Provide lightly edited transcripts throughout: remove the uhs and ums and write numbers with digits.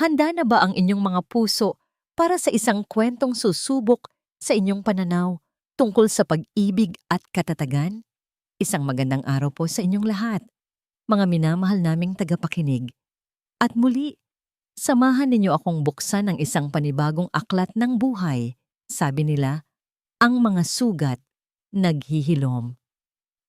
Handa na ba ang inyong mga puso para sa isang kwentong susubok sa inyong pananaw tungkol sa pag-ibig at katatagan? Isang magandang araw po sa inyong lahat, mga minamahal naming tagapakinig. At muli, samahan ninyo akong buksan ang isang panibagong aklat ng buhay. Sabi nila, ang mga sugat naghihilom.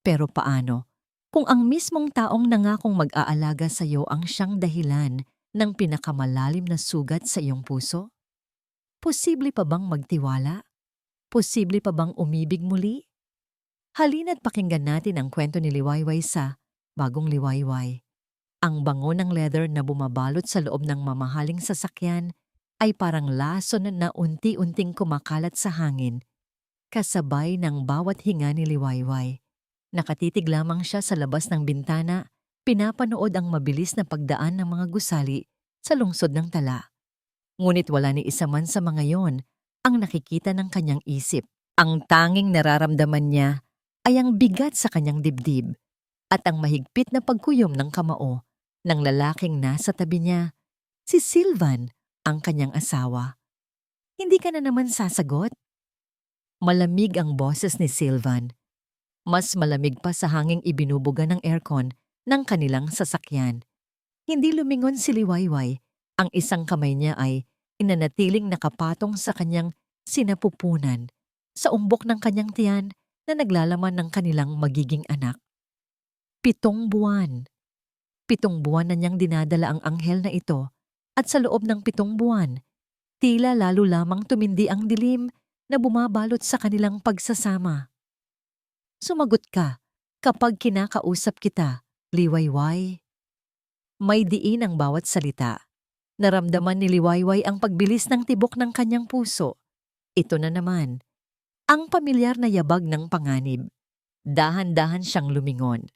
Pero paano kung ang mismong taong nangakong mag-aalaga sa iyo ang siyang dahilan ng pinakamalalim na sugat sa iyong puso? Posible pa bang magtiwala? Posible pa bang umibig muli? Halina't pakinggan natin ang kwento ni Liwayway sa Bagong Liwayway. Ang bango ng leather na bumabalot sa loob ng mamahaling sasakyan ay parang lason na unti-unting kumakalat sa hangin, kasabay ng bawat hinga ni Liwayway. Nakatitig lamang siya sa labas ng bintana, pinapanood ang mabilis na pagdaan ng mga gusali sa lungsod ng tala. Ngunit wala ni isa man sa mga yon ang nakikita ng kanyang isip. Ang tanging nararamdaman niya ay ang bigat sa kanyang dibdib at ang mahigpit na pagkuyom ng kamao ng lalaking nasa tabi niya, si Sylvan, ang kanyang asawa. Hindi ka na naman sasagot? Malamig ang boses ni Sylvan. Mas malamig pa sa hanging ibinubuga ng aircon ng kanilang sasakyan. Hindi lumingon si Liwayway. Ang isang kamay niya ay inanatiling nakapatong sa kanyang sinapupunan, sa umbok ng kanyang tiyan na naglalaman ng kanilang magiging anak. 7 buwan. 7 buwan na niyang dinadala ang anghel na ito, at sa loob ng 7 buwan, tila lalo lamang tumindi ang dilim na bumabalot sa kanilang pagsasama. Sumagot ka kapag kinakausap kita, Liwayway. May diin ang bawat salita. Naramdaman ni Liwayway ang pagbilis ng tibok ng kanyang puso. Ito na naman, ang pamilyar na yabag ng panganib. Dahan-dahan siyang lumingon.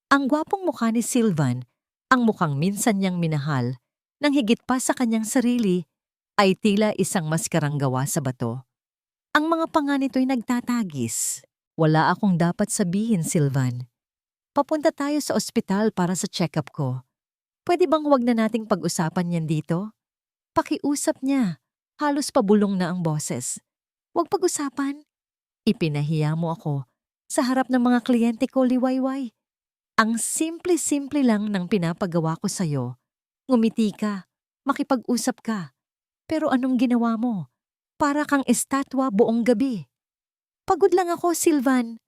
Ang gwapong mukha ni Sylvan, ang mukhang minsan niyang minahal, nang higit pa sa kanyang sarili, ay tila isang maskarang gawa sa bato. Ang mga panga nito'y nagtatagis. Wala akong dapat sabihin, Sylvan. Papunta tayo sa ospital para sa check-up ko. Pwede bang huwag na nating pag-usapan yan dito? Pakiusap niya. Halos pabulong na ang boses. Huwag pag-usapan. Ipinahiya mo ako sa harap ng mga kliyente ko, Liwayway. Ang simple-simple lang ng pinapagawa ko sa'yo. Ngumiti ka, makipag-usap ka. Pero anong ginawa mo? Para kang estatwa buong gabi. Pagod lang ako, Sylvan.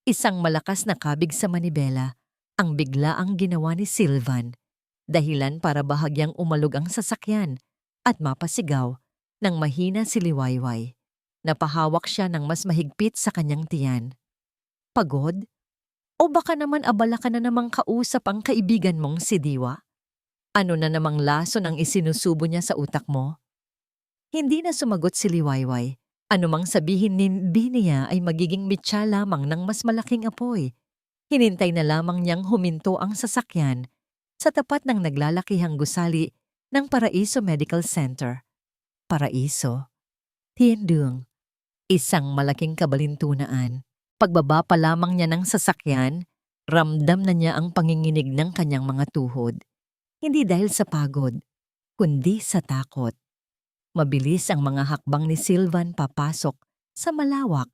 Isang malakas na kabig sa manibela ang biglaang ginawa ni Sylvan, dahilan para bahagyang umalog ang sasakyan at mapasigaw nang mahina si Liwayway. Napahawak siya ng mas mahigpit sa kanyang tiyan. Pagod? O baka naman abala ka na namang kausap ang kaibigan mong si Diwa? Ano na namang lason ang isinusubo niya sa utak mo? Hindi na sumagot si Liwayway. Anumang sabihin ni Binia ay magiging mitya lamang ng mas malaking apoy. Hinintay na lamang niyang huminto ang sasakyan sa tapat ng naglalakihang gusali ng Paraiso Medical Center. Paraiso? Tiendung. Isang malaking kabalintunaan. Pagbaba pa lamang niya ng sasakyan, ramdam na niya ang panginginig ng kanyang mga tuhod. Hindi dahil sa pagod, kundi sa takot. Mabilis ang mga hakbang ni Sylvan papasok sa malawak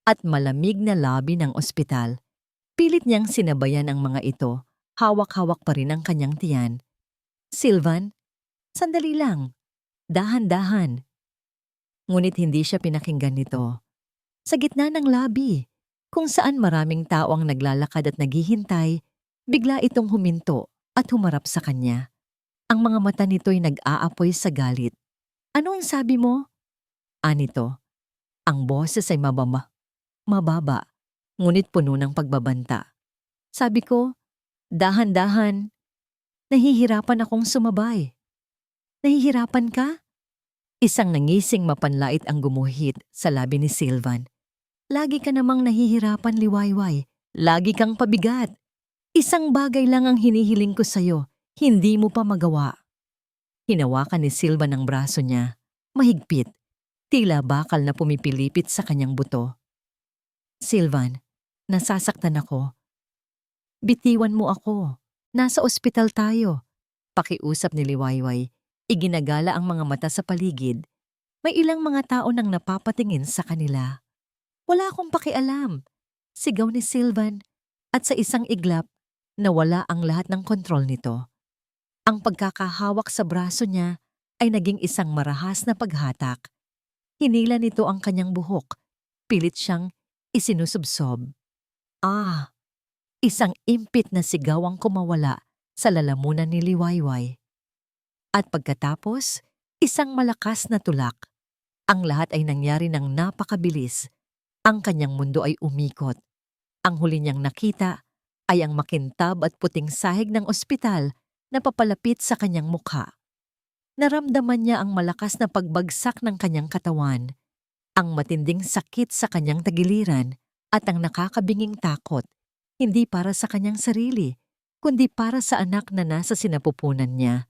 at malamig na lobby ng ospital. Pilit niyang sinabayan ang mga ito, hawak-hawak pa rin ang kanyang tiyan. Sylvan, sandali lang, dahan-dahan. Ngunit hindi siya pinakinggan nito. Sa gitna ng lobby, kung saan maraming tao ang naglalakad at naghihintay, bigla itong huminto at humarap sa kanya. Ang mga mata nito'y nag-aapoy sa galit. Ano ang sabi mo? Anito. Ang boses ay mababa, ngunit puno ng pagbabanta. Sabi ko, dahan-dahan. Nahihirapan akong sumabay. Nahihirapan ka? Isang nangising mapanlait ang gumuhit sa labi ni Sylvan. Lagi ka namang nahihirapan, Liwayway. Lagi kang pabigat. Isang bagay lang ang hinihiling ko sa'yo, hindi mo pa magawa. Hinawakan ni Sylvan ang braso niya, mahigpit, tila bakal na pumipilipit sa kanyang buto. Sylvan, nasasaktan ako. Bitiwan mo ako. Nasa ospital tayo. Pakiusap ni Liwayway. Iginagala ang mga mata sa paligid. May ilang mga tao nang napapatingin sa kanila. Wala akong pakialam, sigaw ni Sylvan, at sa isang iglap, nawala ang lahat ng kontrol nito. Ang pagkakahawak sa braso niya ay naging isang marahas na paghatak. Hinila nito ang kanyang buhok. Pilit siyang isinusubsob. Ah! Isang impit na sigaw ang kumawala sa lalamunan ni Liwayway. At pagkatapos, isang malakas na tulak. Ang lahat ay nangyari ng napakabilis. Ang kanyang mundo ay umikot. Ang huli niyang nakita ay ang makintab at puting sahig ng ospital na papalapit sa kanyang mukha. Naramdaman niya ang malakas na pagbagsak ng kanyang katawan, ang matinding sakit sa kanyang tagiliran at ang nakakabinging takot, hindi para sa kanyang sarili, kundi para sa anak na nasa sinapupunan niya.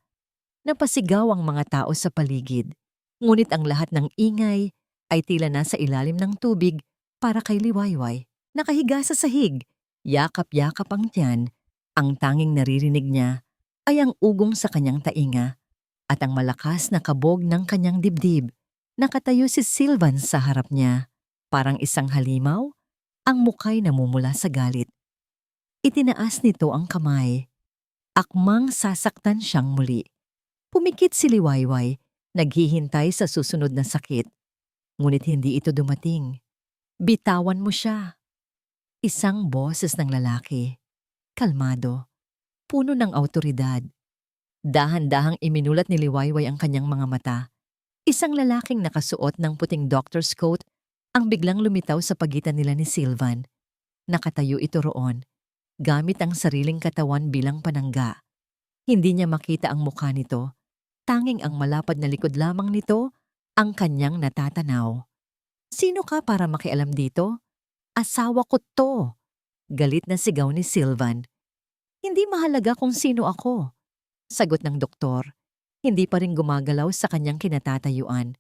Napasigaw ang mga tao sa paligid, ngunit ang lahat ng ingay ay tila nasa ilalim ng tubig para kay Liwayway. Nakahiga sa sahig, yakap-yakap ang tiyan, ang tanging naririnig niya ay ang ugong sa kanyang tainga at ang malakas na kabog ng kanyang dibdib. Nakatayo si Sylvan sa harap niya, parang isang halimaw, ang muka'y namumula sa galit. Itinaas nito ang kamay. Akmang sasaktan siyang muli. Pumikit si Liwayway, naghihintay sa susunod na sakit. Ngunit hindi ito dumating. Bitawan mo siya. Isang boses ng lalaki. Kalmado. Puno ng awtoridad. Dahan-dahang iminulat ni Liwayway ang kanyang mga mata. Isang lalaking nakasuot ng puting doctor's coat ang biglang lumitaw sa pagitan nila ni Sylvan. Nakatayo ito roon, gamit ang sariling katawan bilang panangga. Hindi niya makita ang mukha nito. Tanging ang malapad na likod lamang nito ang kanyang natatanaw. Sino ka para makialam dito? Asawa ko to! Galit na sigaw ni Sylvan. Hindi mahalaga kung sino ako. Sagot ng doktor, hindi pa rin gumagalaw sa kanyang kinatatayuan.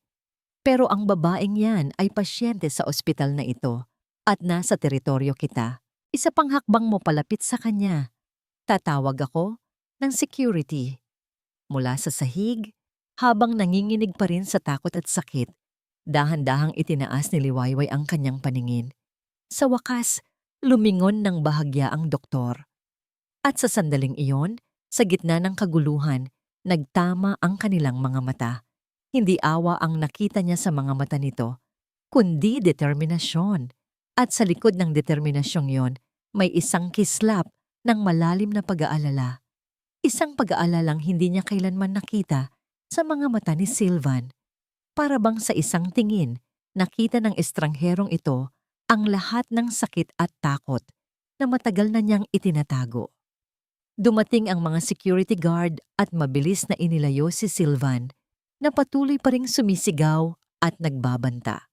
Pero ang babaeng yan ay pasyente sa ospital na ito at nasa teritoryo kita. Isa pang hakbang mo palapit sa kanya. Tatawag ako ng security. Mula sa sahig, habang nanginginig pa rin sa takot at sakit, dahan-dahang itinaas ni Liwayway ang kanyang paningin. Sa wakas, lumingon ng bahagya ang doktor. At sa sandaling iyon, sa gitna ng kaguluhan, nagtama ang kanilang mga mata. Hindi awa ang nakita niya sa mga mata nito, kundi determinasyon. At sa likod ng determinasyong yon, may isang kislap ng malalim na pag-aalala. Isang pag-aalalang hindi niya kailanman nakita sa mga mata ni Sylvan. Para bang sa isang tingin, nakita ng estrangherong ito ang lahat ng sakit at takot na matagal na niyang itinatago. Dumating ang mga security guard at mabilis na inilayo si Sylvan na patuloy pa ring sumisigaw at nagbabanta.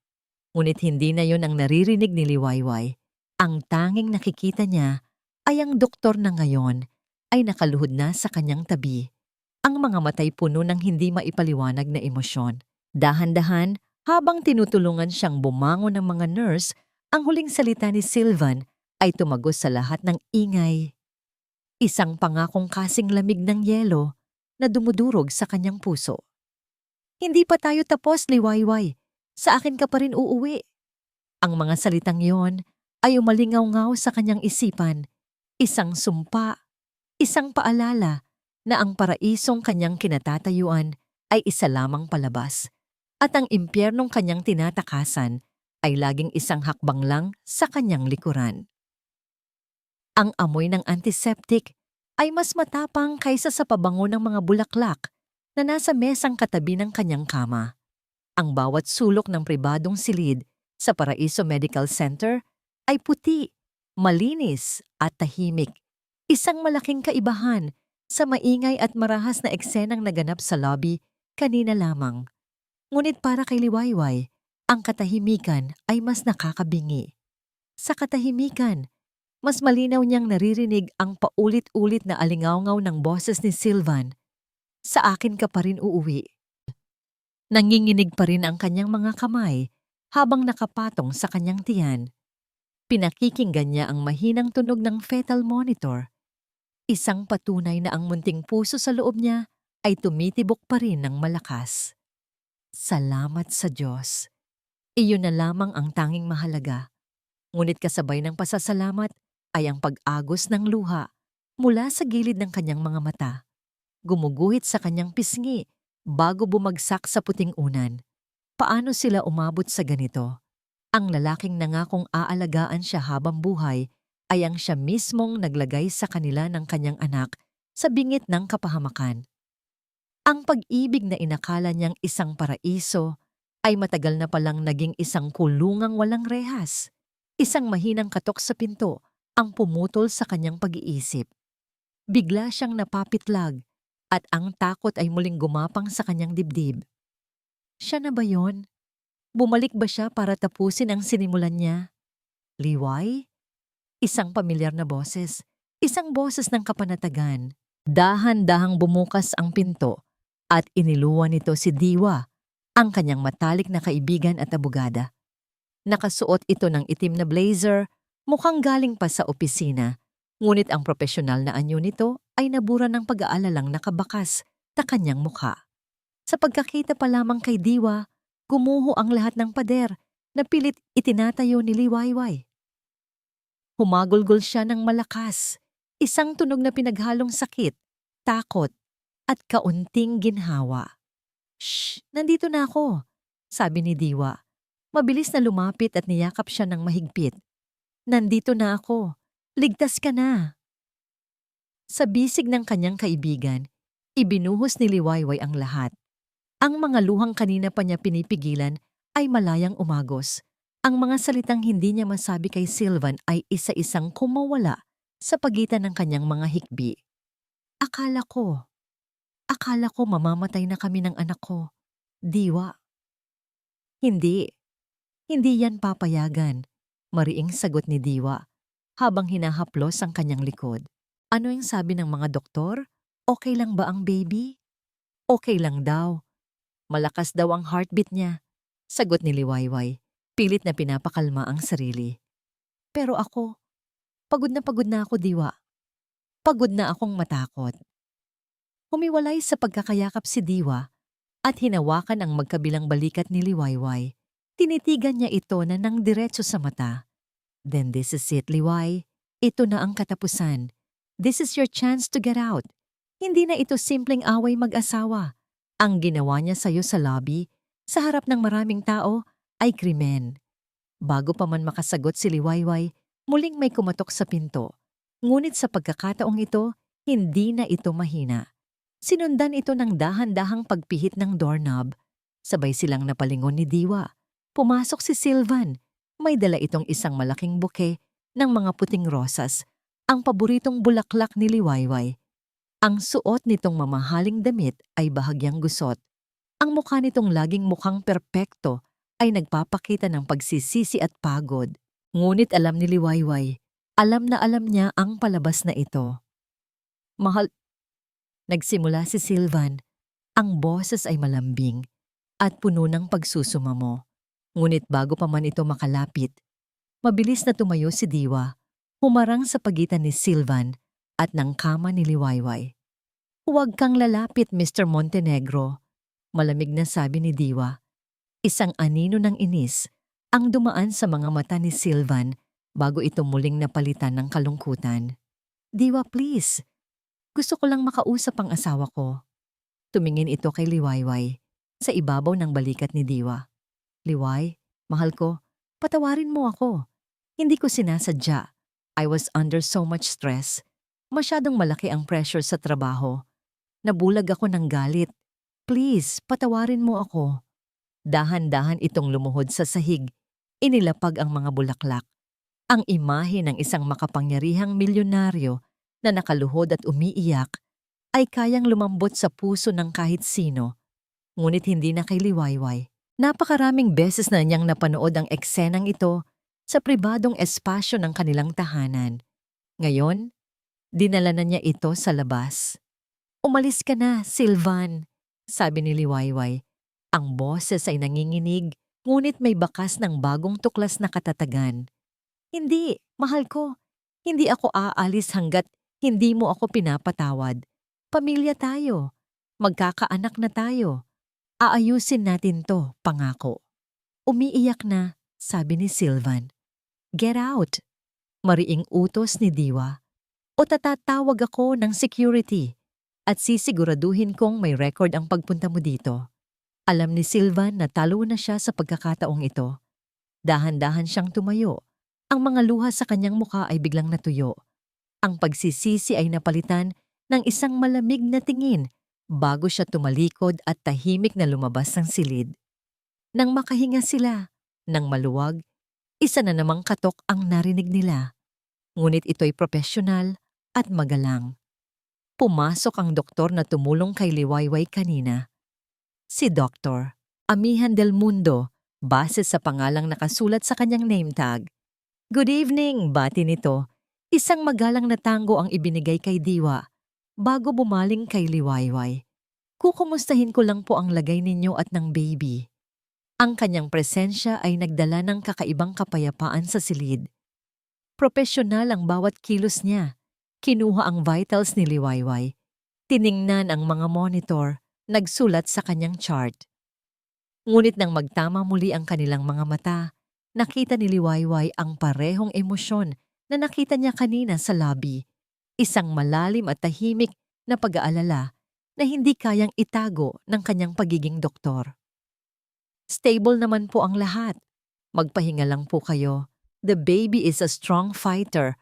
Ngunit hindi na yon ang naririnig ni Liwayway. Ang tanging nakikita niya ay ang doktor na ngayon ay nakaluhod na sa kanyang tabi. Ang mga matay puno ng hindi maipaliwanag na emosyon. Dahan-dahan, habang tinutulungan siyang bumangon ng mga nurse, ang huling salita ni Sylvan ay tumagos sa lahat ng ingay. Isang pangakong kasing lamig ng yelo na dumudurog sa kanyang puso. Hindi pa tayo tapos, Liwayway. Sa akin ka pa rin uuwi. Ang mga salitang yon ay umalingaw-ngaw sa kanyang isipan. Isang sumpa, isang paalala na ang paraisong kanyang kinatatayuan ay isa lamang palabas at ang impyernong kanyang tinatakasan ay laging isang hakbang lang sa kanyang likuran. Ang amoy ng antiseptic ay mas matapang kaysa sa pabango ng mga bulaklak na nasa mesang katabi ng kanyang kama. Ang bawat sulok ng pribadong silid sa Paraiso Medical Center ay puti, malinis at tahimik. Isang malaking kaibahan sa maingay at marahas na eksenang naganap sa lobby kanina lamang. Ngunit para kay Liwayway, ang katahimikan ay mas nakakabingi. Sa katahimikan, mas malinaw niyang naririnig ang paulit-ulit na alingawngaw ng boses ni Sylvan. Sa akin ka pa rin uuwi. Nanginginig pa rin ang kanyang mga kamay habang nakapatong sa kanyang tiyan. Pinakikinggan niya ang mahinang tunog ng fetal monitor. Isang patunay na ang munting puso sa loob niya ay tumitibok pa rin ng malakas. Salamat sa Diyos. Iyon na lamang ang tanging mahalaga. Ngunit kasabay ng pasasalamat ay ang pag-agos ng luha mula sa gilid ng kanyang mga mata. Gumuguhit sa kanyang pisngi bago bumagsak sa puting unan. Paano sila umabot sa ganito? Ang lalaking nangakong aalagaan siya habang buhay ay ang siya mismong naglagay sa kanila ng kanyang anak sa bingit ng kapahamakan. Ang pag-ibig na inakala niyang isang paraiso ay matagal na palang naging isang kulungang walang rehas. Isang mahinang katok sa pinto ang pumutol sa kanyang pag-iisip. Bigla siyang napapitlag at ang takot ay muling gumapang sa kanyang dibdib. Siya na ba yon? Bumalik ba siya para tapusin ang sinimulan niya? Liway? Isang pamilyar na boses. Isang boses ng kapanatagan. Dahan-dahang bumukas ang pinto at iniluwan nito si Diwa, ang kanyang matalik na kaibigan at abogada. Nakasuot ito ng itim na blazer, mukhang galing pa sa opisina, ngunit ang profesional na anyo nito ay nabura ng pag-aalalang nakabakas sa kanyang mukha. Sa pagkakita pa lamang kay Diwa, gumuho ang lahat ng pader na pilit itinatayo ni Liwayway. Humagulgol siya ng malakas, isang tunog na pinaghalong sakit, takot, at kaunting ginhawa. "Shh! Nandito na ako," sabi ni Diwa. Mabilis na lumapit at niyakap siya ng mahigpit. "Nandito na ako. Ligtas ka na." Sa bisig ng kanyang kaibigan, ibinuhos ni Liwayway ang lahat. Ang mga luhang kanina pa niya pinipigilan ay malayang umagos. Ang mga salitang hindi niya masabi kay Sylvan ay isa-isang kumawala sa pagitan ng kanyang mga hikbi. Akala ko mamamatay na kami ng anak ko. Diwa." Hindi yan papayagan, mariing sagot ni Diwa habang hinahaplos ang kanyang likod. Ano yung sabi ng mga doktor? Okay lang ba ang baby? Okay lang daw. Malakas daw ang heartbeat niya, sagot ni Liwayway, pilit na pinapakalma ang sarili. Pero ako, pagod na ako, Diwa. Pagod na akong matakot. Humiwalay sa pagkakayakap si Diwa at hinawakan ang magkabilang balikat ni Liwayway. Tinitigan niya ito na nang diretso sa mata. Then this is it, Liway. Ito na ang katapusan. This is your chance to get out. Hindi na ito simpleng away mag-asawa. Ang ginawa niya sa'yo sa lobby, sa harap ng maraming tao, ay krimen. Bago pa man makasagot si Liwayway, muling may kumatok sa pinto. Ngunit sa pagkakataong ito, hindi na ito mahina. Sinundan ito ng dahan-dahang pagpihit ng doorknob. Sabay silang napalingon ni Diwa. Pumasok si Sylvan. May dala itong isang malaking buke ng mga puting rosas, ang paboritong bulaklak ni Liwayway. Ang suot nitong mamahaling damit ay bahagyang gusot. Ang mukha nitong laging mukhang perpekto ay nagpapakita ng pagsisisi at pagod. Ngunit alam ni Liwayway, alam na alam niya ang palabas na ito. Mahal. Nagsimula si Sylvan. Ang boses ay malambing at puno ng pagsusumamo. Ngunit bago pa man ito makalapit, mabilis na tumayo si Diwa, humarang sa pagitan ni Sylvan at ng kama ni Liwayway. "Huwag kang lalapit, Mr. Montenegro," malamig na sabi ni Diwa. Isang anino ng inis ang dumaan sa mga mata ni Sylvan bago ito muling napalitan ng kalungkutan. "Diwa, please. Gusto ko lang makausap ang asawa ko." Tumingin ito kay Liwayway sa ibabaw ng balikat ni Diwa. "Liway, mahal ko, patawarin mo ako. Hindi ko sinasadya. I was under so much stress. Masyadong malaki ang pressure sa trabaho. Nabulag ako ng galit. Please, patawarin mo ako." Dahan-dahan itong lumuhod sa sahig. Inilapag ang mga bulaklak. Ang imahe ng isang makapangyarihang milyonaryo na nakaluhod at umiiyak ay kayang lumambot sa puso ng kahit sino. Ngunit hindi na kay Liwayway. Napakaraming beses na niyang napanood ang eksenang ito sa pribadong espasyo ng kanilang tahanan. Ngayon, dinala na niya ito sa labas. "Umalis ka na, Sylvan," sabi ni Liwayway. Ang boses ay nanginginig, ngunit may bakas ng bagong tuklas na katatagan. "Hindi, mahal ko. Hindi ako aalis hanggat hindi mo ako pinapatawad. Pamilya tayo. Magkakaanak na tayo. Aayusin natin to, pangako. Umiiyak na, sabi ni Sylvan. Get out! Mariing utos ni Diwa. O tatatawag ako ng security at sisiguraduhin kong may record ang pagpunta mo dito. Alam ni Sylvan na talo na siya sa pagkakataong ito. Dahan-dahan siyang tumayo. Ang mga luha sa kanyang mukha ay biglang natuyo. Ang pagsisisi ay napalitan ng isang malamig na tingin bago siya tumalikod at tahimik na lumabas ng silid. Nang makahinga sila, nang maluwag, isa na namang katok ang narinig nila. Ngunit ito'y propesyonal at magalang. Pumasok ang doktor na tumulong kay Liwayway kanina. Si Dr. Amihan del Mundo, base sa pangalang nakasulat sa kanyang name tag. Good evening, bati nito. Isang magalang na tango ang ibinigay kay Diwa bago bumaling kay Liwayway. Kukumustahin ko lang po ang lagay ninyo at ng baby. Ang kanyang presensya ay nagdala ng kakaibang kapayapaan sa silid. Propesyonal ang bawat kilos niya. Kinuha ang vitals ni Liwayway. Tiningnan ang mga monitor, nagsulat sa kanyang chart. Ngunit nang magtama muli ang kanilang mga mata, nakita ni Liwayway ang parehong emosyon na nakita niya kanina sa lobby. Isang malalim at tahimik na pag-aalala na hindi kayang itago ng kanyang pagiging doktor. Stable naman po ang lahat. Magpahinga lang po kayo. The baby is a strong fighter,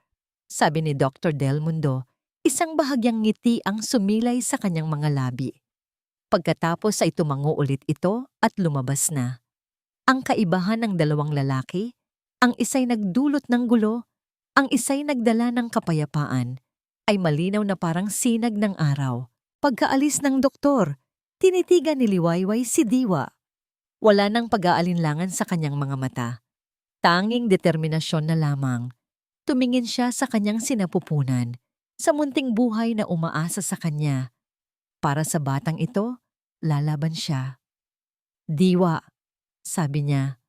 sabi ni Dr. Del Mundo. Isang bahagyang ngiti ang sumilay sa kanyang mga labi. Pagkatapos ay tumango ulit ito at lumabas na. Ang kaibahan ng dalawang lalaki, ang isa'y nagdulot ng gulo, ang isa'y nagdala ng kapayapaan, ay malinaw na parang sinag ng araw. Pagkaalis ng doktor, tinitigan ni Liwayway si Diwa. Wala nang pag-aalinlangan sa kanyang mga mata. Tanging determinasyon na lamang. Tumingin siya sa kanyang sinapupunan, sa munting buhay na umaasa sa kanya. Para sa batang ito, lalaban siya. Diwa, sabi niya,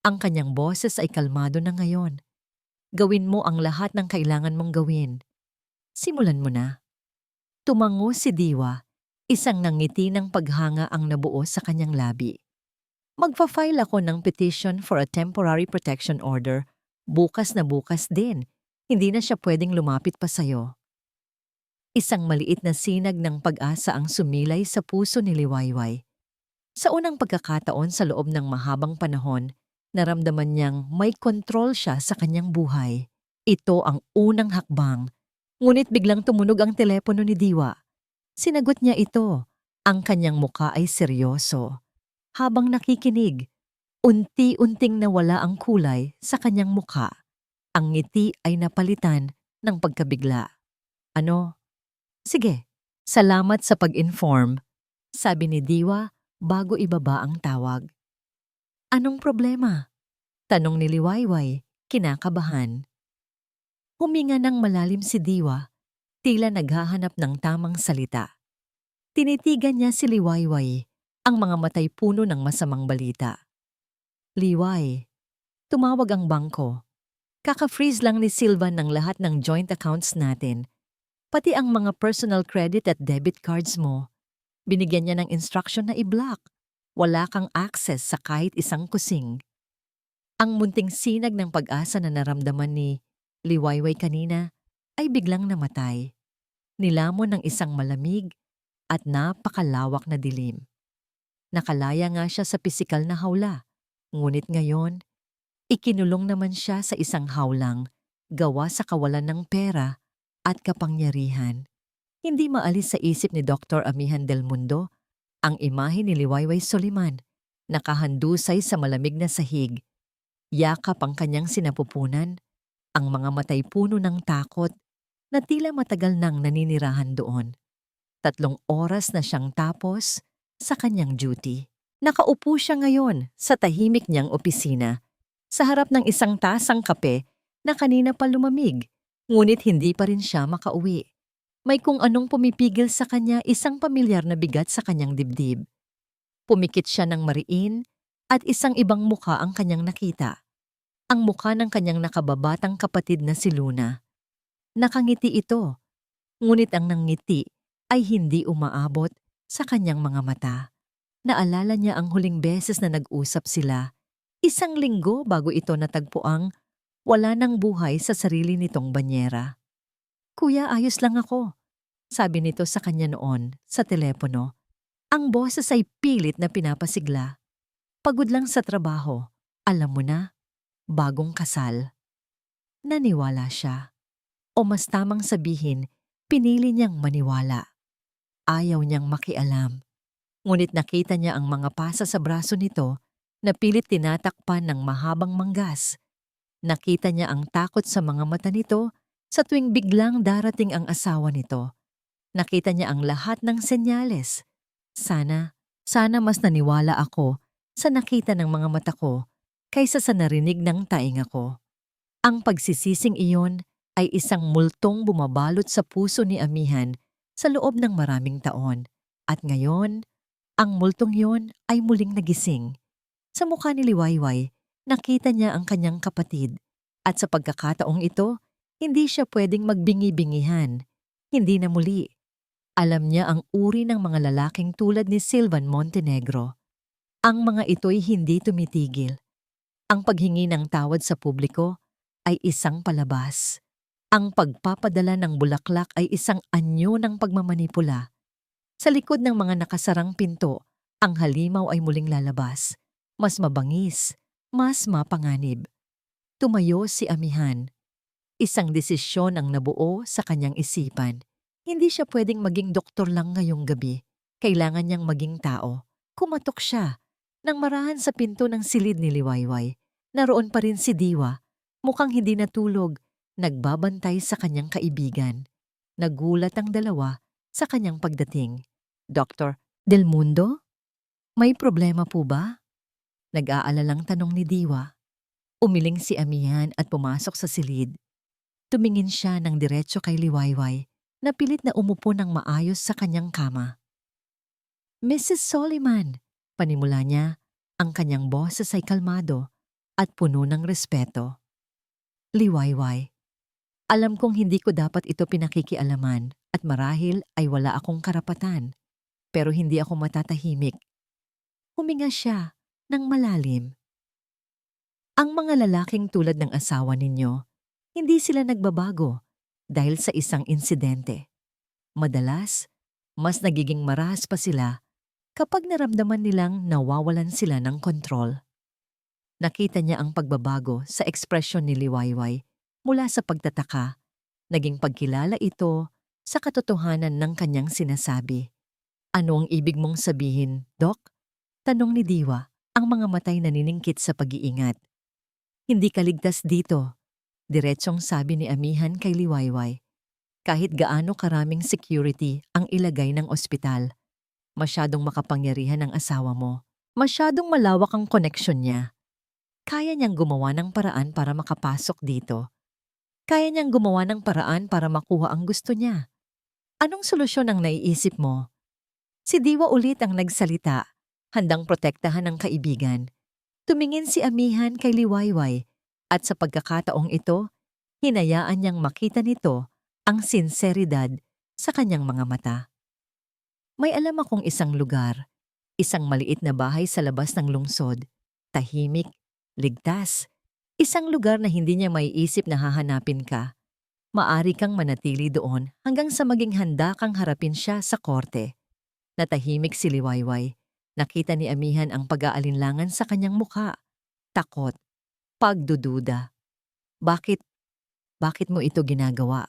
ang kanyang boses ay kalmado na ngayon. Gawin mo ang lahat ng kailangan mong gawin. Simulan mo na. Tumango si Diwa, isang nangiti ng paghanga ang nabuo sa kanyang labi. Magfa-file ako ng petition for a temporary protection order. Bukas na bukas din. Hindi na siya pwedeng lumapit pa sa'yo. Isang maliit na sinag ng pag-asa ang sumilay sa puso ni Liwayway. Sa unang pagkakataon sa loob ng mahabang panahon, naramdaman niyang may kontrol siya sa kanyang buhay. Ito ang unang hakbang. Ngunit biglang tumunog ang telepono ni Diwa. Sinagot niya ito. Ang kanyang muka ay seryoso. Habang nakikinig, unti-unting nawala ang kulay sa kanyang muka. Ang ngiti ay napalitan ng pagkabigla. Ano? Sige, salamat sa pag-inform, sabi ni Diwa bago ibaba ang tawag. Anong problema? Tanong ni Liwayway, kinakabahan. Huminga ng malalim si Diwa, tila naghahanap ng tamang salita. Tinitigan niya si Liwayway, ang mga matay puno ng masamang balita. Liway, tumawag ang bangko. Kaka-freeze lang ni Sylvan ng lahat ng joint accounts natin, pati ang mga personal credit at debit cards mo. Binigyan niya ng instruction na i-block. Wala kang access sa kahit isang kusing. Ang munting sinag ng pag-asa na naramdaman ni Liwayway kanina ay biglang namatay. Nilamon ng isang malamig at napakalawak na dilim. Nakalaya nga siya sa pisikal na hawla, ngunit ngayon, ikinulong naman siya sa isang hawlang gawa sa kawalan ng pera at kapangyarihan. Hindi maalis sa isip ni Dr. Amihan del Mundo ang imahe ni Liwayway Soliman, nakahandusay sa malamig na sahig. Yakap ang kanyang sinapupunan, ang mga matay puno ng takot na tila matagal nang naninirahan doon. 3 oras na siyang tapos sa kanyang duty. Nakaupo siya ngayon sa tahimik niyang opisina, sa harap ng isang tasang kape na kanina pa lumamig, ngunit hindi pa rin siya makauwi. May kung anong pumipigil sa kanya, isang pamilyar na bigat sa kanyang dibdib. Pumikit siya ng mariin at isang ibang muka ang kanyang nakita. Ang muka ng kanyang nakababatang kapatid na si Luna. Nakangiti ito, ngunit ang nangiti ay hindi umaabot sa kanyang mga mata. Naalala niya ang huling beses na nag-usap sila, 1 linggo bago ito natagpuang wala ng buhay sa sarili nitong banyera. "Kuya, ayos lang ako," sabi nito sa kanya noon sa telepono. Ang boses ay pilit na pinapasigla. "Pagod lang sa trabaho. Alam mo na, bagong kasal." Naniwala siya. O mas tamang sabihin, pinili niyang maniwala. Ayaw niyang makialam. Ngunit nakita niya ang mga pasa sa braso nito na pilit tinatakpan ng mahabang manggas. Nakita niya ang takot sa mga mata nito sa tuwing biglang darating ang asawa nito. Nakita niya ang lahat ng senyales. Sana mas naniwala ako sa nakita ng mga mata ko kaysa sa narinig ng tainga ko. Ang pagsisising iyon ay isang multong bumabalot sa puso ni Amihan sa loob ng maraming taon. At ngayon, ang multong iyon ay muling nagising. Sa mukha ni Liwayway, nakita niya ang kanyang kapatid. At sa pagkakataong ito, hindi siya pwedeng magbingi-bingihan. Hindi na muli. Alam niya ang uri ng mga lalaking tulad ni Silvan Montenegro. Ang mga ito'y hindi tumitigil. Ang paghingi ng tawad sa publiko ay isang palabas. Ang pagpapadala ng bulaklak ay isang anyo ng pagmamanipula. Sa likod ng mga nakasarang pinto, ang halimaw ay muling lalabas. Mas mabangis, mas mapanganib. Tumayo si Amihan. Isang desisyon ang nabuo sa kanyang isipan. Hindi siya pwedeng maging doktor lang ngayong gabi. Kailangan niyang maging tao. Kumatok siya. Nang marahan sa pinto ng silid ni Liwayway, naroon pa rin si Diwa. Mukhang hindi natulog. Nagbabantay sa kanyang kaibigan. Nagulat ang dalawa sa kanyang pagdating. "Dr. Del Mundo? May problema po ba?" Nag-aalalang tanong ni Diwa. Umiling si Amihan at pumasok sa silid. Tumingin siya ng diretso kay Liwayway na pilit na umupo ng maayos sa kanyang kama. "Mrs. Soliman," panimula niya, ang kanyang boses ay kalmado at puno ng respeto. "Liwayway, alam kong hindi ko dapat ito pinakikialaman at marahil ay wala akong karapatan, pero hindi ako matatahimik." Huminga siya ng malalim. Ang mga lalaking tulad ng asawa ninyo, hindi sila nagbabago dahil sa isang insidente. Madalas, mas nagiging marahas pa sila kapag naramdaman nilang nawawalan sila ng kontrol. Nakita niya ang pagbabago sa ekspresyon ni Liwayway mula sa pagtataka. Naging pagkilala ito sa katotohanan ng kanyang sinasabi. "Ano ang ibig mong sabihin, Doc?" tanong ni Diwa, ang mga matay naniningkit sa pag-iingat. "Hindi ka ligtas dito," diretsong sabi ni Amihan kay Liwayway. "Kahit gaano karaming security ang ilagay ng ospital, masyadong makapangyarihan ang asawa mo. Masyadong malawak ang koneksyon niya. Kaya niyang gumawa ng paraan para makapasok dito. Kaya niyang gumawa ng paraan para makuha ang gusto niya. Anong solusyon ang naiisip mo?" Si Diwa ulit ang nagsalita, handang protektahan ng kaibigan. Tumingin si Amihan kay Liwayway at sa pagkakataong ito, hinayaan niyang makita nito ang sinseridad sa kanyang mga mata. "May alam akong isang lugar, isang maliit na bahay sa labas ng lungsod, tahimik, ligtas, isang lugar na hindi niya maiisip na hahanapin ka. Maari kang manatili doon hanggang sa maging handa kang harapin siya sa korte." Natahimik si Liwayway. Nakita ni Amihan ang pag-aalinlangan sa kanyang mukha. Takot, pagdududa. Bakit mo ito ginagawa?"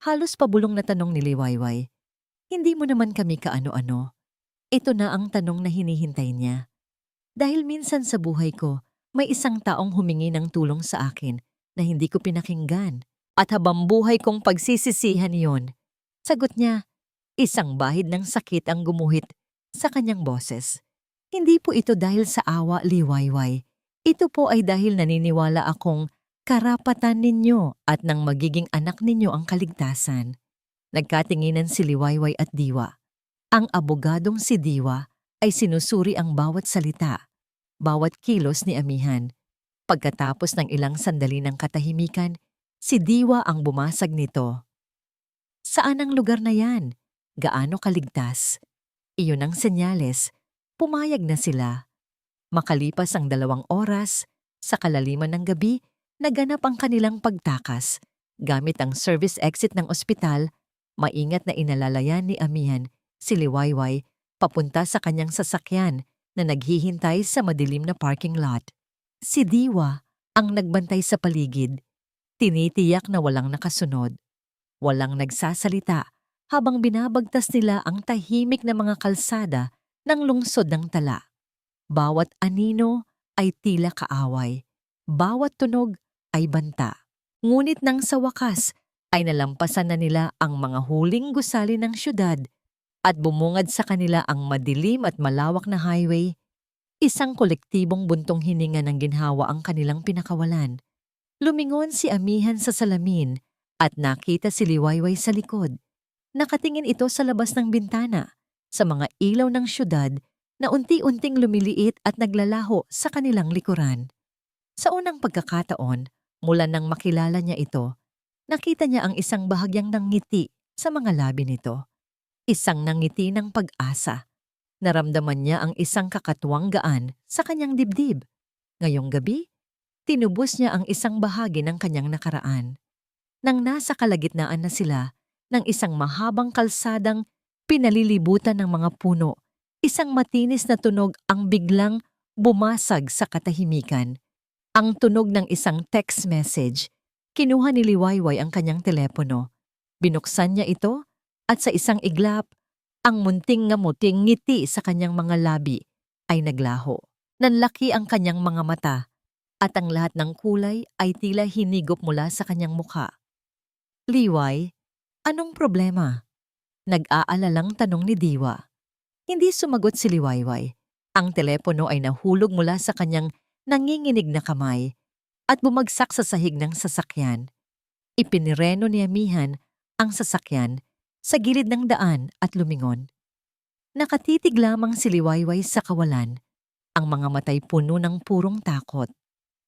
Halos pabulong na tanong ni Liwayway. "Hindi mo naman kami kaano-ano." Ito na ang tanong na hinihintay niya. "Dahil minsan sa buhay ko, may isang taong humingi ng tulong sa akin na hindi ko pinakinggan. At habang buhay kong pagsisisihan yon." Sagot niya, isang bahid ng sakit ang gumuhit sa kanyang boses. "Hindi po ito dahil sa awa, Liwayway. Ito po ay dahil naniniwala akong karapatan ninyo at ng magiging anak ninyo ang kaligtasan." Nagkatinginan si Liwayway at Diwa. Ang abogadong si Diwa ay sinusuri ang bawat salita, bawat kilos ni Amihan. Pagkatapos ng ilang sandali ng katahimikan, si Diwa ang bumasag nito. "Saan ang lugar na yan? Gaano kaligtas?" Iyon ang senyales. Pumayag na sila. Makalipas ang 2 oras, sa kalaliman ng gabi, naganap ang kanilang pagtakas. Gamit ang service exit ng ospital, maingat na inalalayan ni Amihan si Liwayway papunta sa kanyang sasakyan na naghihintay sa madilim na parking lot. Si Diwa ang nagbantay sa paligid. Tinitiyak na walang nakasunod. Walang nagsasalita habang binabagtas nila ang tahimik na mga kalsada ng lungsod ng Tala. Bawat anino ay tila kaaway. Bawat tunog ay banta. Ngunit nang sa wakas ay nalampasan na nila ang mga huling gusali ng syudad at bumungad sa kanila ang madilim at malawak na highway, isang kolektibong buntong hininga ng ginhawa ang kanilang pinakawalan. Lumingon si Amihan sa salamin at nakita si Liwayway sa likod. Nakatingin ito sa labas ng bintana, sa mga ilaw ng syudad na unti-unting lumiliit at naglalaho sa kanilang likuran. Sa unang pagkakataon, mula nang makilala niya ito, nakita niya ang isang bahagyang nangiti sa mga labi nito. Isang nangiti ng pag-asa. Naramdaman niya ang isang kakatuwang gaan sa kanyang dibdib. Ngayong gabi, tinubos niya ang isang bahagi ng kanyang nakaraan. Nang nasa kalagitnaan na sila ng isang mahabang kalsadang pinalilibutan ng mga puno, isang matinis na tunog ang biglang bumasag sa katahimikan. Ang tunog ng isang text message. Kinuha ni Liwayway ang kanyang telepono. Binuksan niya ito at sa isang iglap, ang munting-ngamuting ngiti sa kanyang mga labi ay naglaho. Nanlaki ang kanyang mga mata at ang lahat ng kulay ay tila hinigop mula sa kanyang mukha. Liway, anong problema? Nag-aalalang tanong ni Diwa. Hindi sumagot si Liwayway. Ang telepono ay nahulog mula sa kanyang nanginginig na kamay at bumagsak sa sahig ng sasakyan. Ipinireno ni Amihan ang sasakyan sa gilid ng daan at lumingon. Nakatitig lamang si Liwayway sa kawalan, ang mga matay puno ng purong takot.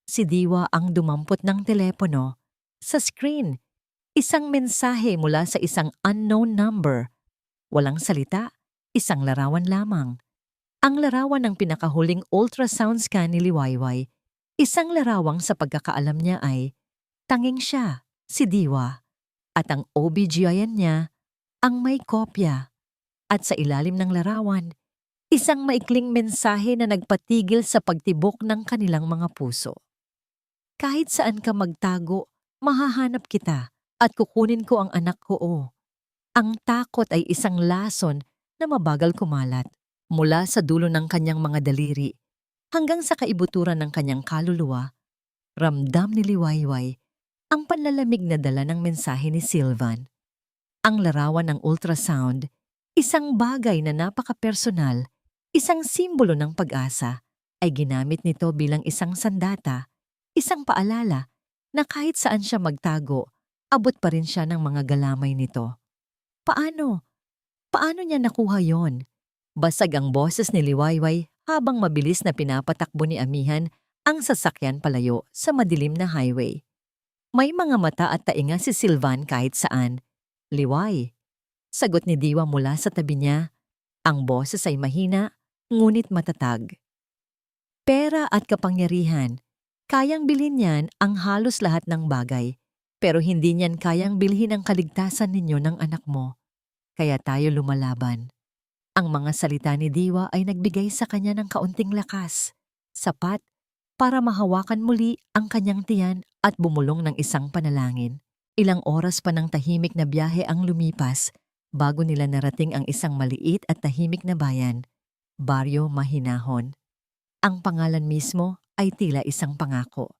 Si Diwa ang dumampot ng telepono. Sa screen, isang mensahe mula sa isang unknown number. Walang salita, isang larawan lamang. Ang larawan ng pinakahuling ultrasound scan ni Liwayway, isang larawang sa pagkakaalam niya ay tanging siya, si Diwa, at ang OBGYN niya ang may kopya. At sa ilalim ng larawan, isang maikling mensahe na nagpatigil sa pagtibok ng kanilang mga puso. Kahit saan ka magtago, mahahanap kita at kukunin ko ang anak ko. Ang takot ay isang lason na mabagal kumalat mula sa dulo ng kanyang mga daliri hanggang sa kaibuturan ng kanyang kaluluwa. Ramdam ni Liwayway ang panlalamig na dala ng mensahe ni Sylvan. Ang larawan ng ultrasound, isang bagay na napaka-personal, isang simbolo ng pag-asa, ay ginamit nito bilang isang sandata, isang paalala na kahit saan siya magtago, abot pa rin siya ng mga galamay nito. Paano? Paano niya nakuha yon? Basag ang boses ni Liwayway habang mabilis na pinapatakbo ni Amihan ang sasakyan palayo sa madilim na highway. May mga mata at tainga si Sylvan kahit saan. Liway, sagot ni Diwa mula sa tabi niya. Ang boses ay mahina, ngunit matatag. Pera at kapangyarihan, kayang bilhin niyan ang halos lahat ng bagay, pero hindi niyan kayang bilhin ang kaligtasan ninyo ng anak mo. Kaya tayo lumalaban. Ang mga salita ni Diwa ay nagbigay sa kanya ng kaunting lakas, sapat para mahawakan muli ang kanyang tiyan at bumulong ng isang panalangin. Ilang oras pa ng tahimik na biyahe ang lumipas bago nila narating ang isang maliit at tahimik na bayan, Baryo Mahinahon. Ang pangalan mismo ay tila isang pangako.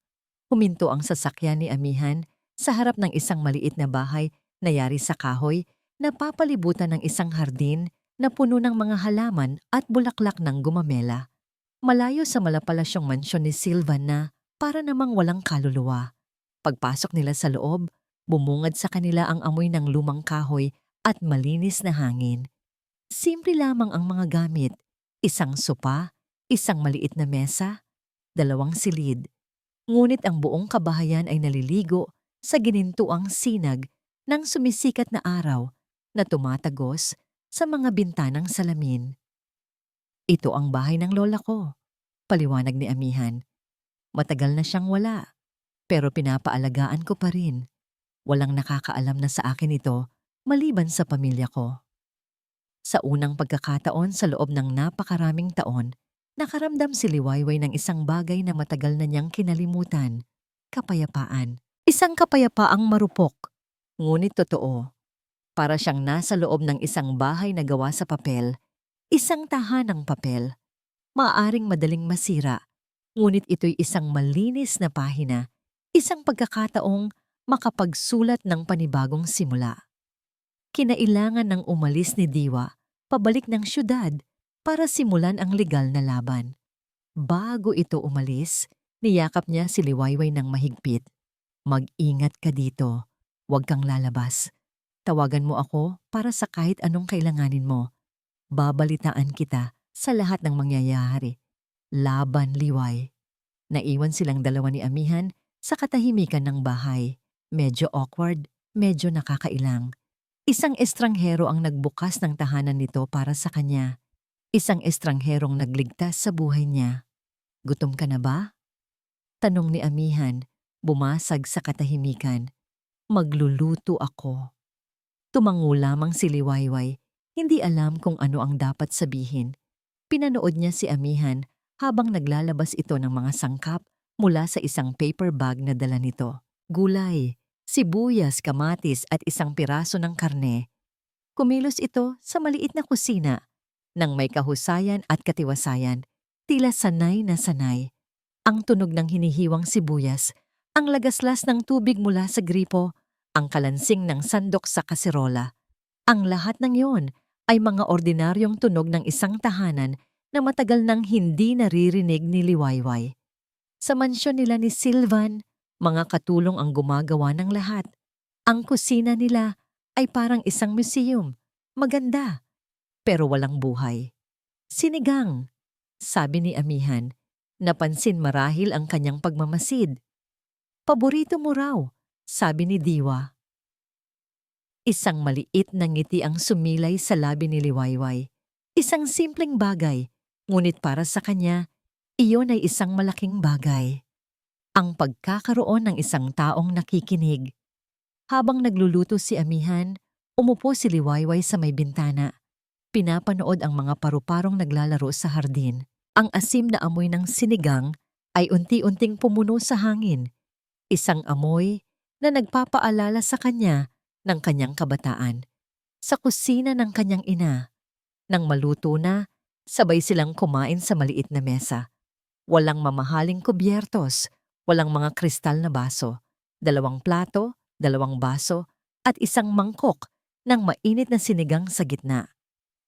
Huminto ang sasakyan ni Amihan sa harap ng isang maliit na bahay na yari sa kahoy na papalibutan ng isang hardin na puno ng mga halaman at bulaklak ng gumamela. Malayo sa malapalasyong mansyon ni Sylvan na para namang walang kaluluwa. Pagpasok nila sa loob, bumungad sa kanila ang amoy ng lumang kahoy at malinis na hangin. Simple lamang ang mga gamit, isang sopa, isang maliit na mesa, 2 silid. Ngunit ang buong kabahayan ay naliligo sa ginintuang sinag ng sumisikat na araw na tumatagos sa mga bintanang salamin. Ito ang bahay ng lola ko, paliwanag ni amihan. Matagal na siyang wala, pero pinapaalagaan ko pa rin. Walang nakakaalam na sa akin ito maliban sa pamilya ko. Sa unang pagkakataon sa loob ng napakaraming taon, nakaramdam si Liwayway ng isang bagay na matagal na niyang kinalimutan. Kapayapaan. Isang kapayapaang marupok, ngunit totoo. Para siyang nasa loob ng isang bahay na gawa sa papel, isang tahanang papel. Maaaring madaling masira, ngunit ito'y isang malinis na pahina, isang pagkakataong makapagsulat ng panibagong simula. Kinailangan ng umalis ni Diwa pabalik ng syudad para simulan ang legal na laban. Bago ito umalis, niyakap niya si Liwayway ng mahigpit. Mag-ingat ka dito, huwag kang lalabas. Tawagan mo ako para sa kahit anong kailanganin mo. Babalitaan kita sa lahat ng mangyayari. Laban, Liway. Naiwan silang dalawa ni amihan sa katahimikan ng bahay. Medyo awkward, medyo nakakailang. Isang estranghero ang nagbukas ng tahanan nito para sa kanya. Isang estrangherong nagligtas sa buhay niya. Gutom ka na ba? Tanong ni amihan, bumasag sa katahimikan. Magluluto ako. Tumango lamang si Liwayway, hindi alam kung ano ang dapat sabihin. Pinanood niya si amihan habang naglalabas ito ng mga sangkap mula sa isang paper bag na dala nito. Gulay, sibuyas, kamatis at isang piraso ng karne. Kumilos ito sa maliit na kusina nang may kahusayan at katiwasayan, tila sanay na sanay. Ang tunog ng hinihiwang sibuyas, ang lagaslas ng tubig mula sa gripo, ang kalansing ng sandok sa kaserola. Ang lahat ng iyon ay mga ordinaryong tunog ng isang tahanan na matagal nang hindi naririnig ni Liwayway. Sa mansyon nila ni Sylvan, mga katulong ang gumagawa ng lahat. Ang kusina nila ay parang isang museum. Maganda, pero walang buhay. Sinigang, sabi ni amihan. Napansin marahil ang kanyang pagmamasid. Paborito mo raw, sabi ni Diwa. Isang maliit na ngiti ang sumilay sa labi ni Liwayway. Isang simpleng bagay, ngunit para sa kanya, iyon ay isang malaking bagay. Ang pagkakaroon ng isang taong nakikinig. Habang nagluluto si amihan, umupo si Liwayway sa may bintana. Pinapanood ang mga paru-parong naglalaro sa hardin. Ang asim na amoy ng sinigang ay unti-unting pumuno sa hangin. Isang amoy na nagpapaalala sa kanya ng kanyang kabataan. Sa kusina ng kanyang ina. Nang maluto na, sabay silang kumain sa maliit na mesa. Walang mamahaling kubyertos, walang mga kristal na baso. 2 plato, 2 baso, at isang mangkok ng mainit na sinigang sa gitna.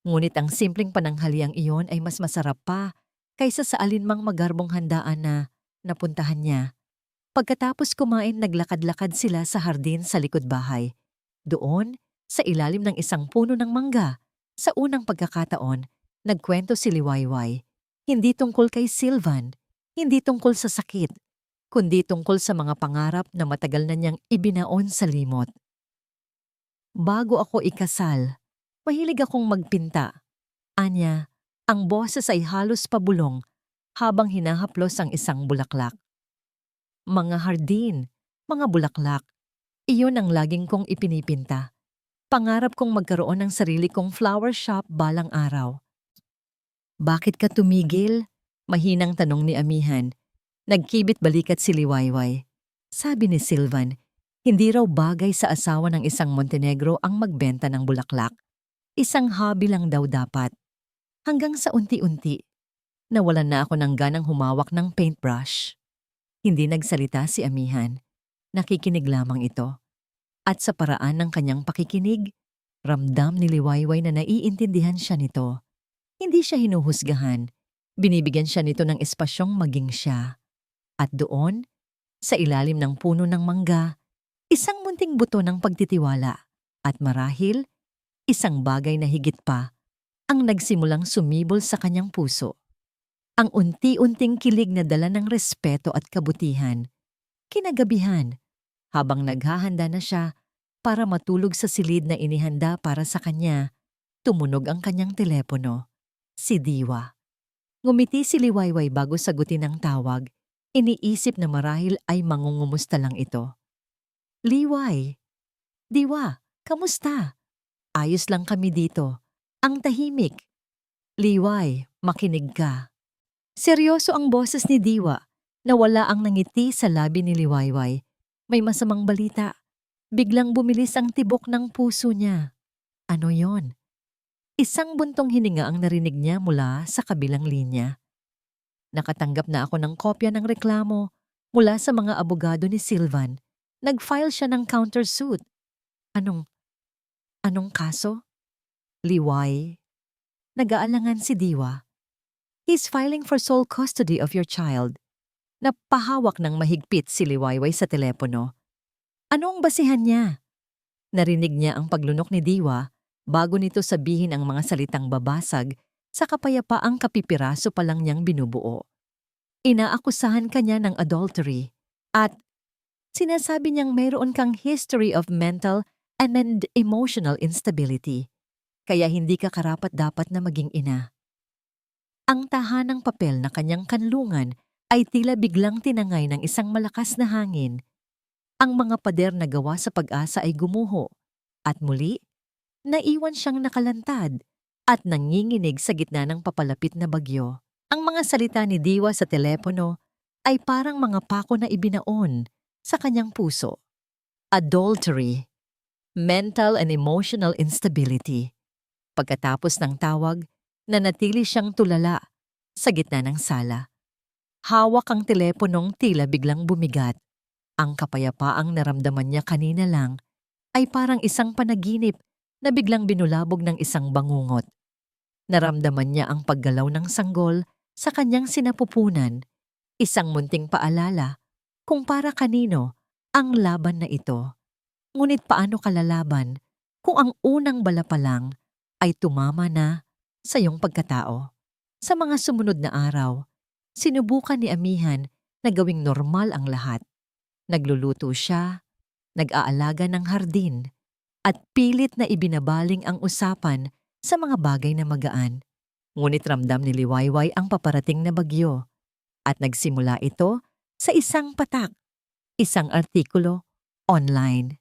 Ngunit ang simpleng pananghaliang iyon ay mas masarap pa kaysa sa alinmang magarbong handaan na napuntahan niya. Pagkatapos kumain, naglakad-lakad sila sa hardin sa likod bahay. Doon, sa ilalim ng isang puno ng mangga, sa unang pagkakataon, nagkwento si Liwayway. Hindi tungkol kay Sylvan, hindi tungkol sa sakit, kundi tungkol sa mga pangarap na matagal na niyang ibinaon sa limot. Bago ako ikasal, mahilig akong magpinta. Anya, ang boses ay halos pabulong habang hinahaplos ang isang bulaklak. Mga hardin, mga bulaklak, iyon ang laging kong ipinipinta. Pangarap kong magkaroon ng sarili kong flower shop balang araw. Bakit ka tumigil? Mahinang tanong ni amihan. Nagkibit balikat si Liwayway. Sabi ni Sylvan, hindi raw bagay sa asawa ng isang Montenegro ang magbenta ng bulaklak. Isang hobby lang daw dapat. Hanggang sa unti-unti, nawalan na ako ng ganang humawak ng paintbrush. Hindi nagsalita si amihan. Nakikinig lamang ito. At sa paraan ng kanyang pakikinig, ramdam ni Liwayway na naiintindihan siya nito. Hindi siya hinuhusgahan. Binibigyan siya nito ng espasyong maging siya. At doon, sa ilalim ng puno ng mangga, isang munting buto ng pagtitiwala. At marahil, isang bagay na higit pa ang nagsimulang sumibol sa kanyang puso. Ang unti-unting kilig na dala ng respeto at kabutihan. Kinagabihan, habang naghahanda na siya para matulog sa silid na inihanda para sa kanya, tumunog ang kanyang telepono. Si Diwa. Ngumiti si Liwayway bago sagutin ang tawag. Iniisip na marahil ay mangungumusta lang ito. Liway, Diwa, kamusta? Ayos lang kami dito. Ang tahimik. Liway, makinig ka. Seryoso ang boses ni Diwa. Nawala ang nangiti sa labi ni Liwayway. May masamang balita. Biglang bumilis ang tibok ng puso niya. Ano yon? Isang buntong hininga ang narinig niya mula sa kabilang linya. Nakatanggap na ako ng kopya ng reklamo mula sa mga abogado ni Silvan. Nag-file siya ng countersuit. Anong kaso? Liway. Nag-aalangan si Diwa. He's filing for sole custody of your child. Napahawak ng mahigpit si Liwayway sa telepono. Anong basihan niya? Narinig niya ang paglunok ni Diwa bago nito sabihin ang mga salitang babasag sa kapayapaang kapipiraso pa lang niyang binubuo. Inaakusahan kanya ng adultery at sinasabi niyang mayroon kang history of mental and emotional instability, kaya hindi ka karapat-dapat na maging ina. Ang tahanang papel na kanyang kanlungan ay tila biglang tinangay ng isang malakas na hangin. Ang mga pader na gawa sa Pag-asa ay gumuho at muli, naiwan siyang nakalantad at nanginginig sa gitna ng papalapit na bagyo. Ang mga salita ni Diwa sa telepono ay parang mga pako na ibinaon sa kanyang puso. Adultery, mental and emotional instability. Pagkatapos ng tawag, nanatili siyang tulala sa gitna ng sala. Hawak ang teleponong tila biglang bumigat. Ang kapayapaang naramdaman niya kanina lang ay parang isang panaginip na biglang binulabog ng isang bangungot. Naramdaman niya ang paggalaw ng sanggol sa kanyang sinapupunan, isang munting paalala kung para kanino ang laban na ito. Ngunit paano kalalaban kung ang unang bala pa lang ay tumama na sa iyong pagkatao? Sa mga sumunod na araw, sinubukan ni Amihan na gawing normal ang lahat. Nagluluto siya, nag-aalaga ng hardin, at pilit na ibinabaling ang usapan sa mga bagay na magaan. Ngunit ramdam ni Liwayway ang paparating na bagyo at nagsimula ito sa isang patak, isang artikulo, online.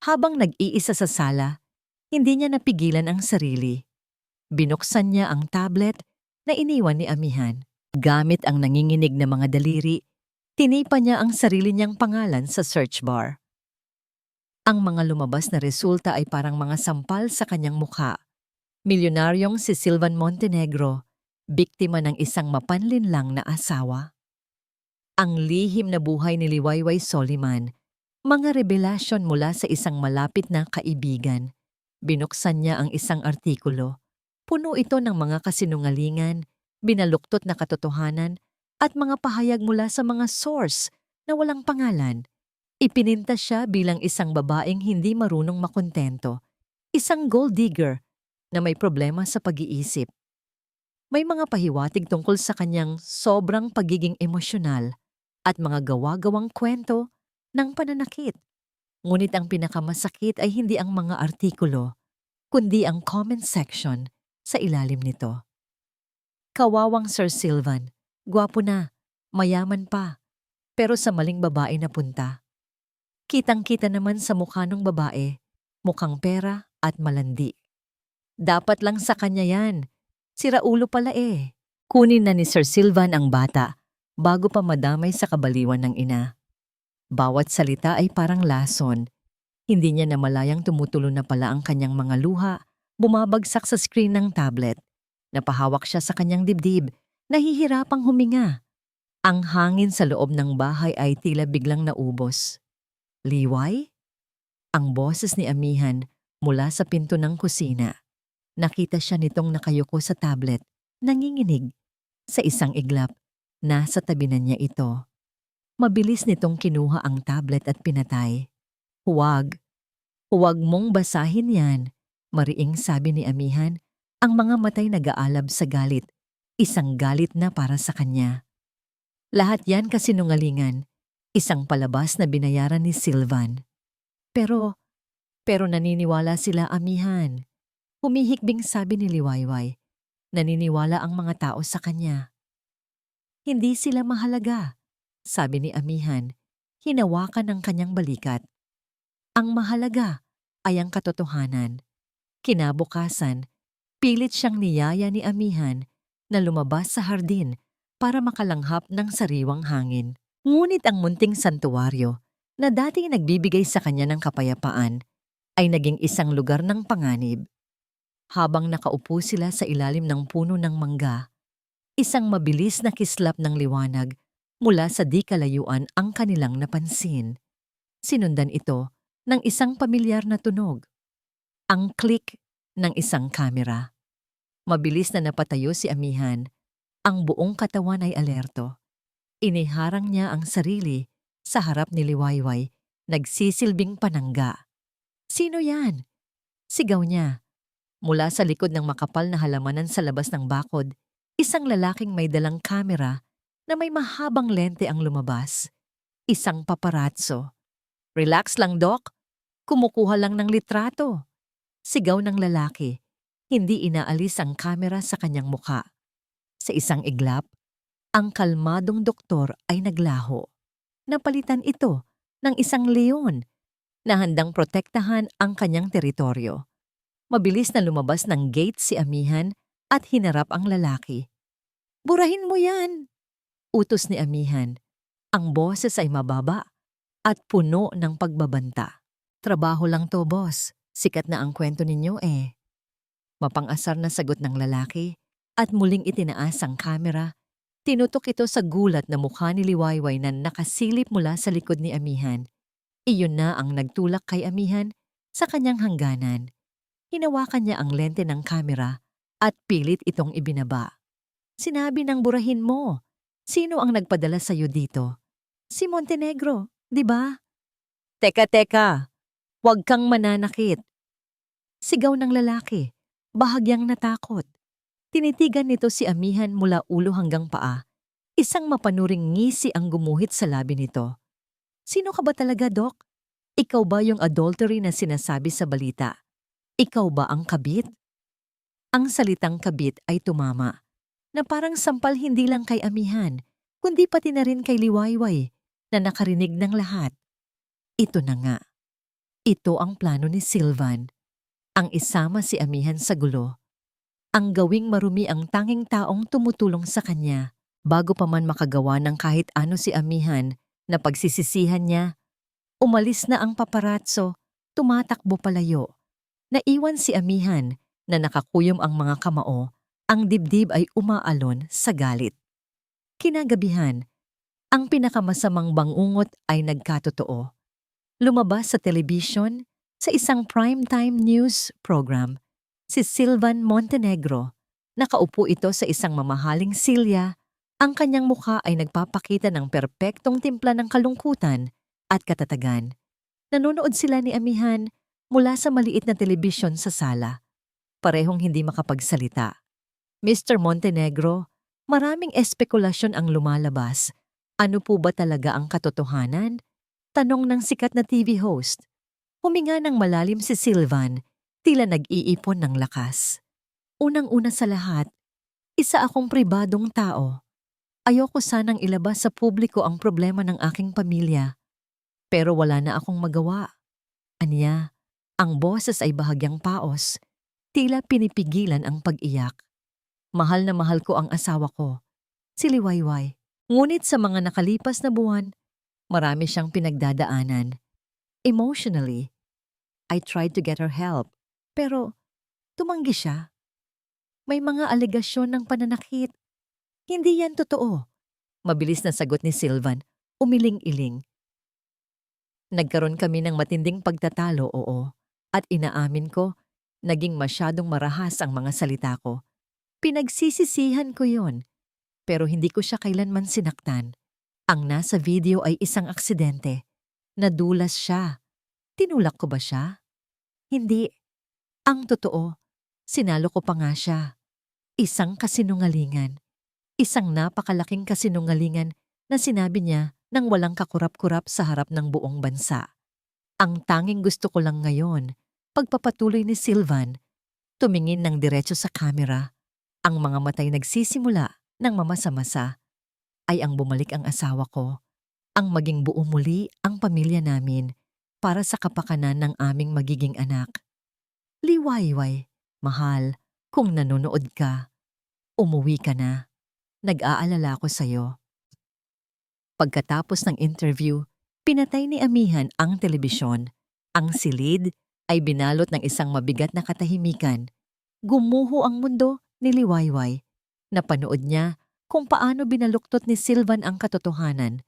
Habang nag-iisa sa sala, hindi niya napigilan ang sarili. Binuksan niya ang tablet na iniwan ni Amihan. Gamit ang nanginginig na mga daliri, tinipa niya ang sarili niyang pangalan sa search bar. Ang mga lumabas na resulta ay parang mga sampal sa kanyang mukha. Milyonaryong si Silvan Montenegro, biktima ng isang mapanlinlang na asawa. Ang lihim na buhay ni Liwayway Soliman, mga revelasyon mula sa isang malapit na kaibigan. Binuksan niya ang isang artikulo. Puno ito ng mga kasinungalingan, binaluktot na katotohanan, at mga pahayag mula sa mga source na walang pangalan. Ipininta siya bilang isang babaeng hindi marunong makontento, isang gold digger na may problema sa pag-iisip. May mga pahiwatig tungkol sa kanyang sobrang pagiging emosyonal at mga gawa-gawang kwento ng pananakit. Ngunit ang pinakamasakit ay hindi ang mga artikulo, kundi ang comment section sa ilalim nito. Kawawang Sir Silvan, gwapo na, mayaman pa, pero sa maling babae na punta. Kitang-kita naman sa mukha ng babae, mukhang pera at malandi. Dapat lang sa kanya yan, siraulo pala eh. Kunin na ni Sir Silvan ang bata bago pa madamay sa kabaliwan ng ina. Bawat salita ay parang lason. Hindi niya namalayang tumutulo na pala ang kanyang mga luha, bumabagsak sa screen ng tablet. Napahawak siya sa kanyang dibdib, nahihirapang huminga. Ang hangin sa loob ng bahay ay tila biglang naubos. Liway? Ang boses ni Amihan mula sa pinto ng kusina. Nakita siya nitong nakayuko sa tablet, nanginginig. Sa isang iglap, nasa tabi na niya ito. Mabilis nitong kinuha ang tablet at pinatay. Huwag mong basahin yan, mariing sabi ni Amihan, ang mga matay nag-aalab sa galit, isang galit na para sa kanya. Lahat yan kasinungalingan, isang palabas na binayaran ni Silvan. Pero naniniwala sila, Amihan. Humihikbing sabi ni Liwayway. Naniniwala ang mga tao sa kanya. Hindi sila mahalaga, sabi ni Amihan. Hinawakan ng kanyang balikat. Ang mahalaga ay ang katotohanan. Kinabukasan, pilit siyang niyaya ni Amihan na lumabas sa hardin para makalanghap ng sariwang hangin. Ngunit ang munting santuwaryo na dating nagbibigay sa kanya ng kapayapaan ay naging isang lugar ng panganib. Habang nakaupo sila sa ilalim ng puno ng mangga, isang mabilis na kislap ng liwanag mula sa di kalayuan ang kanilang napansin. Sinundan ito ng isang pamilyar na tunog. Ang click ng isang kamera. Mabilis na napatayo si Amihan. Ang buong katawan ay alerto. Iniharang niya ang sarili sa harap ni Liwayway, nagsisilbing panangga. Sino yan? Sigaw niya. Mula sa likod ng makapal na halamanan sa labas ng bakod, isang lalaking may dalang kamera na may mahabang lente ang lumabas. Isang paparazzo. Relax lang, Doc. Kumukuha lang ng litrato. Sigaw ng lalaki. Hindi inaalis ang kamera sa kanyang mukha. Sa isang iglap, ang kalmadong doktor ay naglaho. Napalitan ito ng isang leon na handang protektahan ang kanyang teritoryo. Mabilis na lumabas ng gate si Amihan at hinarap ang lalaki. Burahin mo yan! Utos ni Amihan. Ang boses ay mababa at puno ng pagbabanta. Trabaho lang to, boss. Sikat na ang kwento ninyo eh. Mapang-asar na sagot ng lalaki at muling itinaas ang kamera. Tinutok ito sa gulat na mukha ni Liwayway na nakasilip mula sa likod ni Amihan. Iyon na ang nagtulak kay Amihan sa kanyang hangganan. Hinawakan niya ang lente ng kamera at pilit itong ibinaba. Sinabi ng burahin mo, sino ang nagpadala sa'yo dito? Si Montenegro, di ba? Teka, huwag kang mananakit. Sigaw ng lalaki, bahagyang natakot. Tinitigan nito si Amihan mula ulo hanggang paa. Isang mapanuring ngisi ang gumuhit sa labi nito. Sino ka ba talaga, Doc? Ikaw ba yung adultery na sinasabi sa balita? Ikaw ba ang kabit? Ang salitang kabit ay tumama, na parang sampal hindi lang kay Amihan, kundi pati na rin kay Liwayway na nakarinig ng lahat. Ito na nga. Ito ang plano ni Sylvan. Ang isama si Amihan sa gulo. Ang gawing marumi ang tanging taong tumutulong sa kanya. Bago pa man makagawa ng kahit ano si Amihan na pagsisisihan niya, umalis na ang paparazzo, tumatakbo palayo. Naiwan si Amihan na nakakuyom ang mga kamao, ang dibdib ay umaalon sa galit. Kinagabihan, ang pinakamasamang bangungot ay nagkatotoo. Lumabas sa telebisyon, sa isang primetime news program, si Sylvan Montenegro. Nakaupo ito sa isang mamahaling silya, ang kanyang mukha ay nagpapakita ng perpektong timpla ng kalungkutan at katatagan. Nanonood sila ni Amihan mula sa maliit na telebisyon sa sala. Parehong hindi makapagsalita. Mr. Montenegro, maraming espekulasyon ang lumalabas. Ano po ba talaga ang katotohanan? Tanong ng sikat na TV host. Huminga ng malalim si Sylvan, tila nag-iipon ng lakas. Unang-una sa lahat, isa akong pribadong tao. Ayoko sanang ilabas sa publiko ang problema ng aking pamilya. Pero wala na akong magawa. Anya, ang boses ay bahagyang paos. Tila pinipigilan ang pag-iyak. Mahal na mahal ko ang asawa ko, si Liwayway. Ngunit sa mga nakalipas na buwan, marami siyang pinagdadaanan. Emotionally, I tried to get her help, pero tumanggi siya. May mga alegasyon ng pananakit. Hindi yan totoo. Mabilis na sagot ni Sylvan, umiling-iling. Nagkaroon kami ng matinding pagtatalo, oo. At inaamin ko, naging masyadong marahas ang mga salita ko. Pinagsisisihan ko yon, pero hindi ko siya kailanman sinaktan. Ang nasa video ay isang aksidente. Nadulas siya. Tinulak ko ba siya? Hindi. Ang totoo, sinalo ko pa nga siya. Isang kasinungalingan. Isang napakalaking kasinungalingan na sinabi niya nang walang kakurap-kurap sa harap ng buong bansa. Ang tanging gusto ko lang ngayon, pagpapatuloy ni Sylvan, Tumingin ng diretso sa kamera. Ang mga mata'y nagsisimula ng mamasa-masa. Ay ang bumalik ang asawa ko. Ang maging buo muli ang pamilya namin para sa kapakanan ng aming magiging anak. Liwayway, mahal, kung nanonood ka, umuwi ka na. Nag-aalala ko sa'yo. Pagkatapos ng interview, pinatay ni Amihan ang telebisyon. Ang silid ay binalot ng isang mabigat na katahimikan. Gumuho ang mundo ni Liwayway. Napanood niya kung paano binaluktot ni Sylvan ang katotohanan,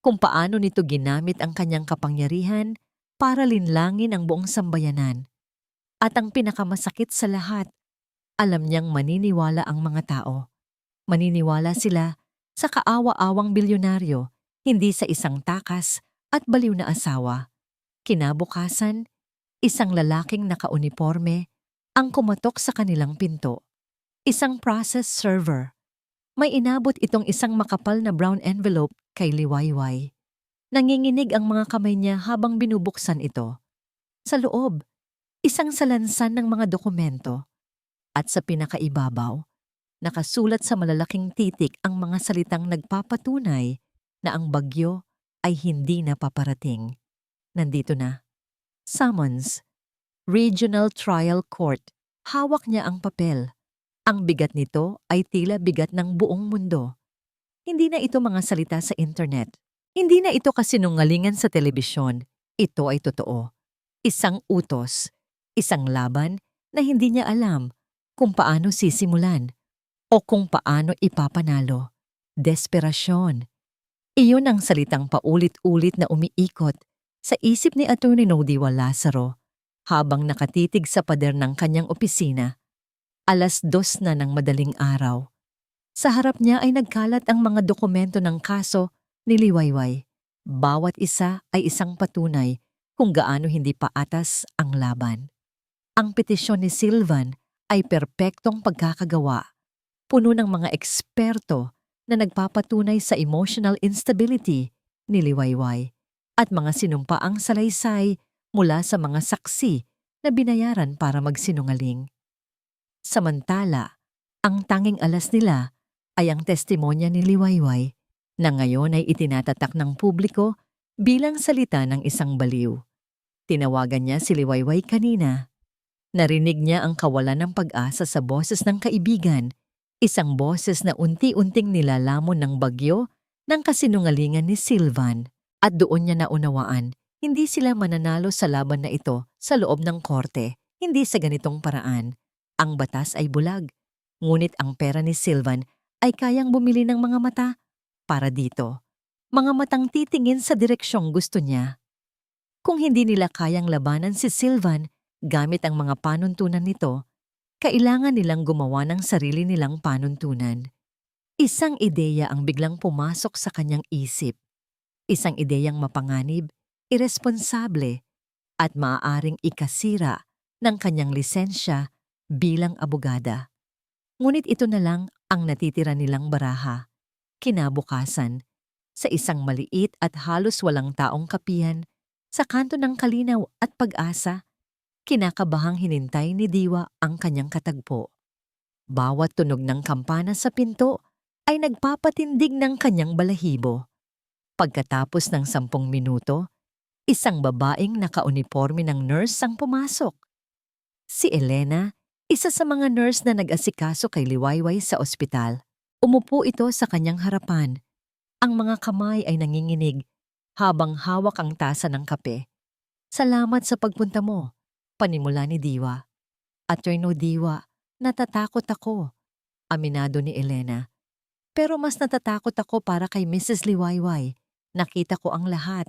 kung paano nito ginamit ang kanyang kapangyarihan para linlangin ang buong sambayanan. At ang pinakamasakit sa lahat, alam niyang maniniwala ang mga tao. Maniniwala sila sa kaawa-awang bilyonaryo, hindi sa isang takas at baliw na asawa. Kinabukasan, isang lalaking nakauniporme ang kumatok sa kanilang pinto. Isang process server. May inabot itong isang makapal na brown envelope kay Liwayway. Nanginginig ang mga kamay niya habang binubuksan ito. Sa loob, isang salansan ng mga dokumento. At sa pinakaibabaw, nakasulat sa malalaking titik ang mga salitang nagpapatunay na ang bagyo ay hindi na paparating. Nandito na. Summons. Regional Trial Court. Hawak niya ang papel. Ang bigat nito ay tila bigat ng buong mundo. Hindi na ito mga salita sa internet. Hindi na ito kasinungalingan sa telebisyon. Ito ay totoo. Isang utos. Isang laban na hindi niya alam kung paano sisimulan o kung paano ipapanalo. Desperasyon. Iyon ang salitang paulit-ulit na umiikot sa isip ni Atty. Nodiwa Lazaro habang nakatitig sa pader ng kanyang opisina. 2:00 na ng madaling araw. Sa harap niya ay nagkalat ang mga dokumento ng kaso ni Liwayway. Bawat isa ay isang patunay kung gaano hindi paatas ang laban. Ang petisyon ni Sylvan ay perpektong pagkakagawa, puno ng mga eksperto na nagpapatunay sa emotional instability ni Liwayway at mga sinumpaang salaysay mula sa mga saksi na binayaran para magsinungaling. Samantala, ang tanging alas nila ay ang testimonya ni Liwayway na ngayon ay itinatatak ng publiko bilang salita ng isang baliw. Tinawagan niya si Liwayway kanina. Narinig niya ang kawalan ng pag-asa sa boses ng kaibigan, isang boses na unti-unting nilalamon ng bagyo ng kasinungalingan ni Sylvan. At doon niya naunawaan, hindi sila mananalo sa laban na ito sa loob ng korte, hindi sa ganitong paraan. Ang batas ay bulag, ngunit ang pera ni Sylvan ay kayang bumili ng mga mata para dito. Mga matang titingin sa direksyong gusto niya. Kung hindi nila kayang labanan si Sylvan gamit ang mga panuntunan nito, kailangan nilang gumawa ng sarili nilang panuntunan. Isang ideya ang biglang pumasok sa kanyang isip. Isang ideyang mapanganib, iresponsable, at maaaring ikasira ng kanyang lisensya bilang abogada. Ngunit ito na lang ang natitira nilang baraha. Kinabukasan, sa isang maliit at halos walang taong kapihan, sa kanto ng Kalinaw at Pag-asa, kinakabahang hinintay ni Diwa ang kanyang katagpo. Bawat tunog ng kampana sa pinto ay nagpapatindig ng kanyang balahibo. Pagkatapos ng 10 minuto, isang babaeng nakauniporme ng nurse ang pumasok. Si Elena, isa sa mga nurse na nag-asikaso kay Liwayway sa ospital. Umupo ito sa kanyang harapan. Ang mga kamay ay nanginginig habang hawak ang tasa ng kape. "Salamat sa pagpunta mo," panimula ni Diwa. "Atty. Diwa, natatakot ako," aminado ni Elena. "Pero mas natatakot ako para kay Mrs. Liwayway. Nakita ko ang lahat.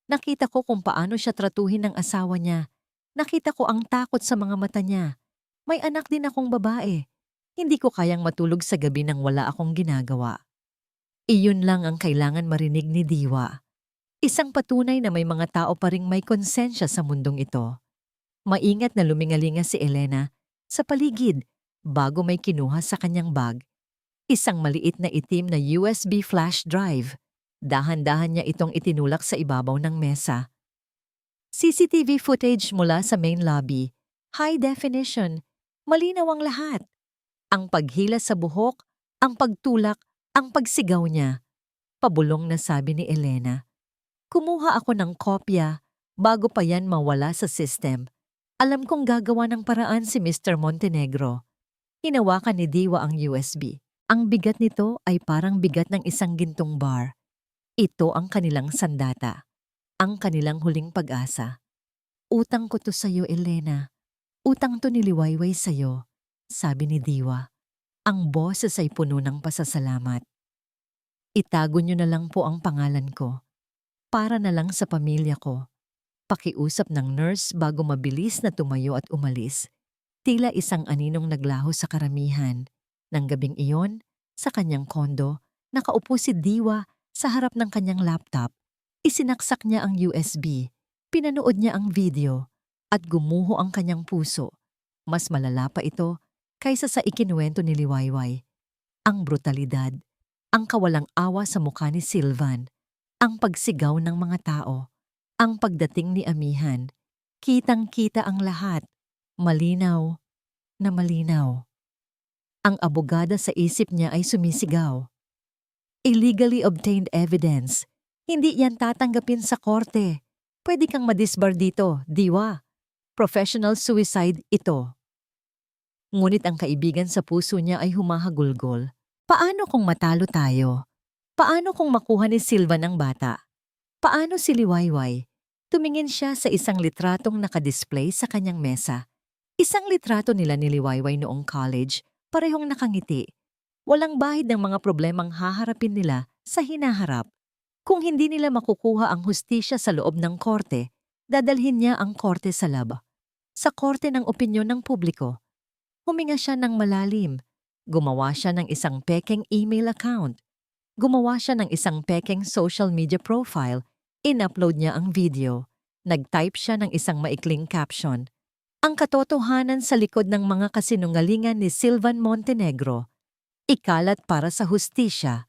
Nakita ko kung paano siya tratuhin ng asawa niya. Nakita ko ang takot sa mga mata niya. May anak din akong babae. Hindi ko kayang matulog sa gabi nang wala akong ginagawa." Iyon lang ang kailangan marinig ni Diwa. Isang patunay na may mga tao pa ring may konsensya sa mundong ito. Maingat na lumingalinga si Elena sa paligid bago may kinuha sa kanyang bag. Isang maliit na itim na USB flash drive. Dahan-dahan niya itong itinulak sa ibabaw ng mesa. CCTV footage mula sa main lobby. High definition. Malinaw ang lahat. Ang paghila sa buhok, ang pagtulak, ang pagsigaw niya. Pabulong na sabi ni Elena. Kumuha ako ng kopya bago pa yan mawala sa system. Alam kong gagawa ng paraan si Mr. Montenegro. Hinawakan ni Diwa ang USB. Ang bigat nito ay parang bigat ng isang gintong bar. Ito ang kanilang sandata. Ang kanilang huling pag-asa. Utang ko to sa'yo, Elena. Utang to ni Liwayway sa'yo, sabi ni Diwa. Ang boses ay puno ng pasasalamat. Itago niyo na lang po ang pangalan ko. Para na lang sa pamilya ko. Pakiusap ng nurse bago mabilis na tumayo at umalis. Tila isang aninong naglaho sa karamihan. Nang gabing iyon, sa kanyang kondo, nakaupo si Diwa sa harap ng kanyang laptop. Isinaksak niya ang USB, pinanood niya ang video, at gumuho ang kanyang puso. Mas malala pa ito kaysa sa ikinuwento ni Liwayway. Ang brutalidad, ang kawalang awa sa mukha ni Sylvan, ang pagsigaw ng mga tao, ang pagdating ni Amihan. Kitang-kita ang lahat. Malinaw na malinaw. Ang abogada sa isip niya ay sumisigaw. Illegally obtained evidence. Hindi yan tatanggapin sa korte. Pwede kang madisbar dito, Diwa. Professional suicide ito. Ngunit ang kaibigan sa puso niya ay humahagulgol. Paano kung matalo tayo? Paano kung makuha ni Sylvan ang bata? Paano si Liwayway? Tumingin siya sa isang litratong nakadisplay sa kanyang mesa. Isang litrato nila ni Liwayway noong college, parehong nakangiti. Walang bahid ng mga problemang haharapin nila sa hinaharap. Kung hindi nila makukuha ang hustisya sa loob ng korte, dadalhin niya ang korte sa lab. Sa korte ng opinyon ng publiko. Huminga siya ng malalim. Gumawa siya ng isang pekeng email account. Gumawa siya ng isang pekeng social media profile. In-upload niya ang video. Nag-type siya ng isang maikling caption. Ang katotohanan sa likod ng mga kasinungalingan ni Sylvan Montenegro. Ikalat para sa hustisya.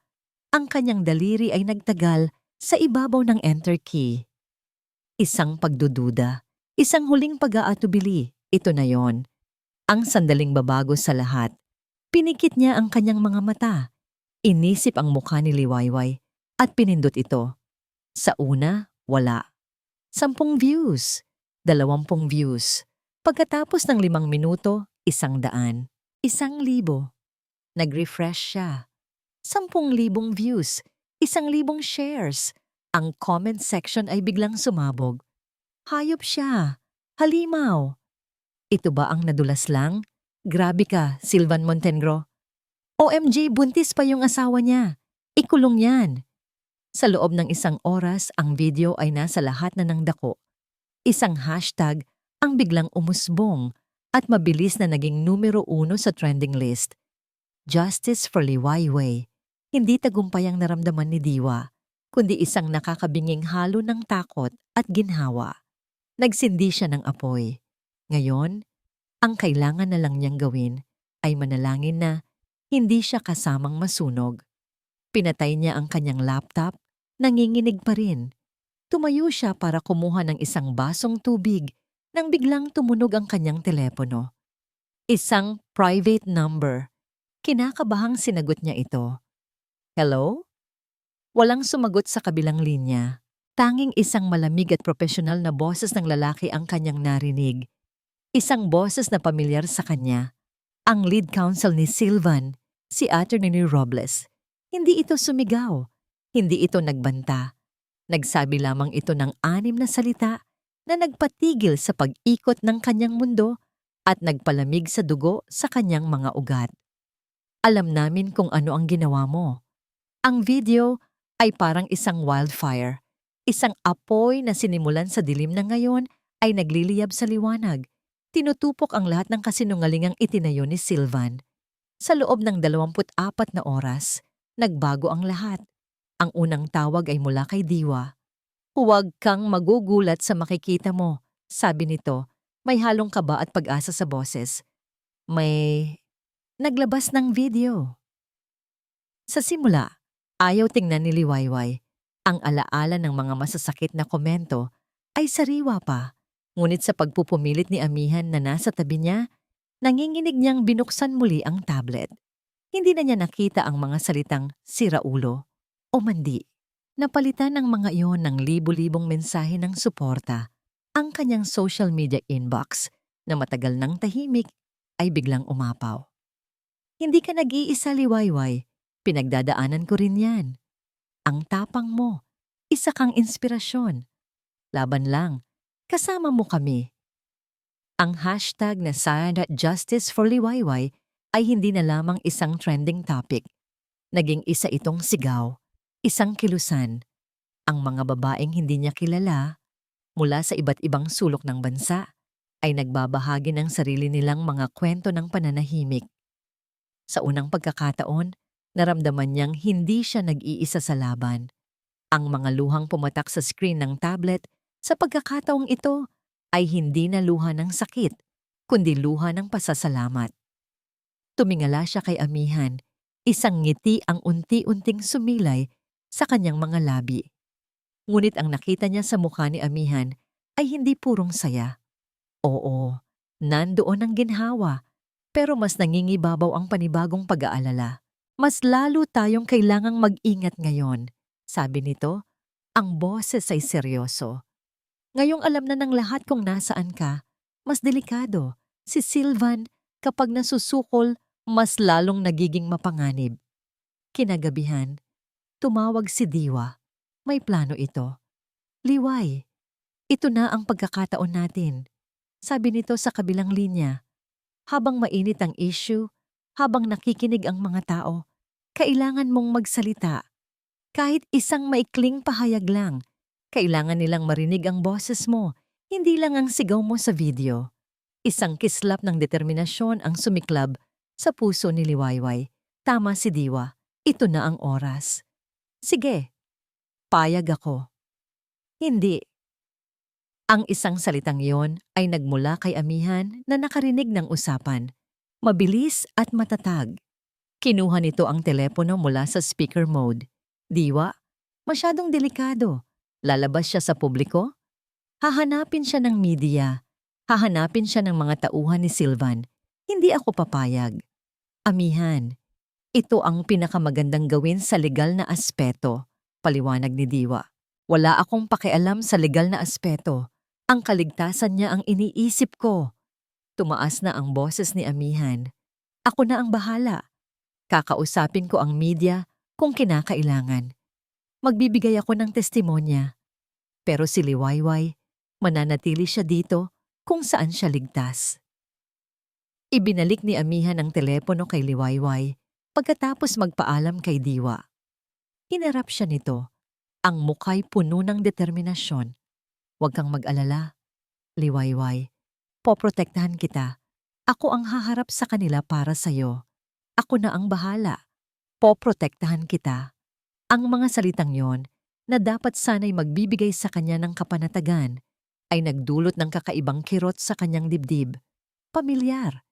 Ang kanyang daliri ay nagtagal sa ibabaw ng enter key. Isang pagdududa, isang huling pag-aatubili, ito na yon. Ang sandaling babago sa lahat. Pinikit niya ang kanyang mga mata. Inisip ang mukha ni Liwayway at pinindot ito. Sa una, wala. 10 views, 20 views. Pagkatapos ng 5 minuto, 100, 1,000. Nag-refresh siya. 10,000 views, 1,000 shares. Ang comment section ay biglang sumabog. Hayop siya. Halimaw. Ito ba ang nadulas lang? Grabe ka, Sylvan Montenegro. OMG, buntis pa yung asawa niya. Ikulong yan. Sa loob ng 1 oras, ang video ay nasa lahat na ng dako. Isang hashtag ang biglang umusbong at mabilis na naging numero 1 sa trending list. Justice for Liwayway. Hindi tagumpay ang naramdaman ni Diwa, kundi isang nakakabinging halo ng takot at ginhawa. Nagsindi siya ng apoy. Ngayon, ang kailangan na lang niyang gawin ay manalangin na hindi siya kasamang masunog. Pinatay niya ang kanyang laptop, nanginginig pa rin. Tumayo siya para kumuha ng isang basong tubig nang biglang tumunog ang kanyang telepono. Isang private number. Kinakabahang sinagot niya ito. Hello? Walang sumagot sa kabilang linya. Tanging isang malamig at profesional na boses ng lalaki ang kanyang narinig. Isang boses na pamilyar sa kanya. Ang lead counsel ni Sylvan, si Attorney Robles. Hindi ito sumigaw. Hindi ito nagbanta. Nagsabi lamang ito ng 6 na salita na nagpatigil sa pag-ikot ng kanyang mundo at nagpalamig sa dugo sa kanyang mga ugat. Alam namin kung ano ang ginawa mo. Ang video ay parang isang wildfire, isang apoy na sinimulan sa dilim na ngayon ay nagliliyab sa liwanag. Tinutupok ang lahat ng kasinungalingang itinayo ni Sylvan. Sa loob ng 24 na oras, nagbago ang lahat. Ang unang tawag ay mula kay Diwa. Huwag kang magugulat sa makikita mo, sabi nito. May halong kaba at pag-asa sa boses. May naglabas ng video. Sa simula, ayaw tingnan ni Liwayway. Ang alaala ng mga masasakit na komento ay sariwa pa. Ngunit sa pagpupumilit ni Amihan na nasa tabi niya, Nanginginig niyang binuksan muli ang tablet. Hindi na niya nakita ang mga salitang siraulo o mandi. Napalitan ng mga iyon ng libu-libong mensahe ng suporta. Ang kanyang social media inbox na matagal nang tahimik ay biglang umapaw. Hindi ka nag-iisa, Liwayway. Pinagdadaanan ko rin yan. Ang tapang mo. Isa kang inspirasyon. Laban lang. Kasama mo kami. Ang hashtag na Silent Justice for Liwayway ay hindi na lamang isang trending topic. Naging isa itong sigaw, isang kilusan. Ang mga babaeng hindi niya kilala, mula sa iba't ibang sulok ng bansa, ay nagbabahagi ng sarili nilang mga kwento ng pananahimik. Sa unang pagkakataon, naramdaman niyang hindi siya nag-iisa sa laban. Ang mga luhang pumatak sa screen ng tablet sa pagkakataong ito ay hindi na luha ng sakit, kundi luha ng pasasalamat. Tumingala siya kay Amihan, isang ngiti ang unti-unting sumilay sa kanyang mga labi. Ngunit ang nakita niya sa mukha ni Amihan ay hindi purong saya. Oo, nandoon ang ginhawa, pero mas nangingibabaw ang panibagong pag-aalala. Mas lalo tayong kailangang mag-ingat ngayon, sabi nito. Ang boses ay seryoso. Ngayong alam na ng lahat kung nasaan ka, mas delikado. Si Sylvan, kapag nasusukol, mas lalong nagiging mapanganib. Kinagabihan, tumawag si Diwa. May plano ito. Liway, ito na ang pagkakataon natin. Sabi nito sa kabilang linya. Habang mainit ang issue, habang nakikinig ang mga tao, kailangan mong magsalita. Kahit isang maikling pahayag lang, kailangan nilang marinig ang boses mo, hindi lang ang sigaw mo sa video. Isang kislap ng determinasyon ang sumiklab sa puso ni Liwayway. Tama si Diwa, ito na ang oras. Sige, payag ako. Hindi. Ang isang salitang yon ay nagmula kay Amihan na nakarinig ng usapan. Mabilis at matatag. Kinuha nito ang telepono mula sa speaker mode. Diwa, masyadong delikado. Lalabas siya sa publiko? Hahanapin siya ng media. Hahanapin siya ng mga tauhan ni Sylvan. Hindi ako papayag. Amihan, ito ang pinakamagandang gawin sa legal na aspeto, paliwanag ni Diwa. Wala akong pakialam sa legal na aspeto. Ang kaligtasan niya ang iniisip ko. Tumaas na ang boses ni Amihan. Ako na ang bahala. Kakausapin ko ang media kung kinakailangan. Magbibigay ako ng testimonya. Pero si Liwayway, mananatili siya dito kung saan siya ligtas. Ibinalik ni Amihan ang telepono kay Liwayway pagkatapos magpaalam kay Diwa. Hinarap siya nito. Ang mukha'y puno ng determinasyon. Huwag kang mag-alala, Liwayway. Poprotektahan kita. Ako ang haharap sa kanila para sa'yo. Ako na ang bahala. Poprotektahan kita. Ang mga salitang yon na dapat sana'y magbibigay sa kanya ng kapanatagan ay nagdulot ng kakaibang kirot sa kanyang dibdib. Pamilyar.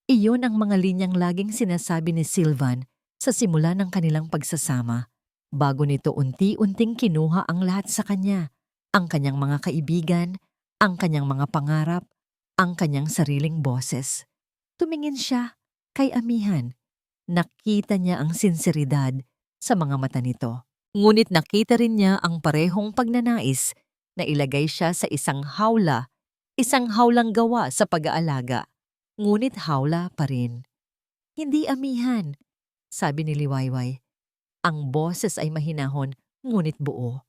Iyon ang mga linyang laging sinasabi ni Sylvan sa simula ng kanilang pagsasama. Bago nito unti-unting kinuha ang lahat sa kanya, ang kanyang mga kaibigan, ang kanyang mga pangarap, ang kanyang sariling boses. Tumingin siya kay Amihan. Nakita niya ang sinseridad sa mga mata nito. Ngunit nakita rin niya ang parehong pagnanais na ilagay siya sa isang hawlang gawa sa pag-aalaga. Ngunit hawla pa rin. Hindi Amihan, sabi ni Liwayway. Ang boses ay mahinahon, ngunit buo.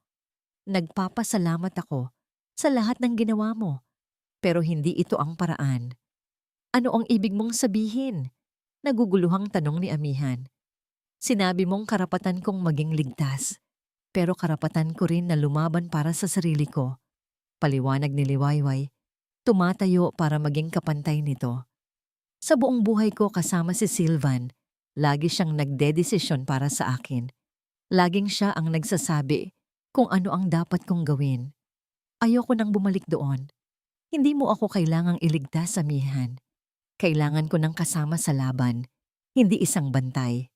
Nagpapasalamat ako sa lahat ng ginawa mo, pero hindi ito ang paraan. Ano ang ibig mong sabihin? Naguguluhang tanong ni Amihan. Sinabi mong karapatan kong maging ligtas, pero karapatan ko rin na lumaban para sa sarili ko. Paliwanag ni Liwayway, tumatayo para maging kapantay nito. Sa buong buhay ko kasama si Sylvan, lagi siyang nagdedesisyon para sa akin. Laging siya ang nagsasabi kung ano ang dapat kong gawin. Ayoko nang bumalik doon. Hindi mo ako kailangang iligtas, Amihan. Kailangan ko ng kasama sa laban, hindi isang bantay.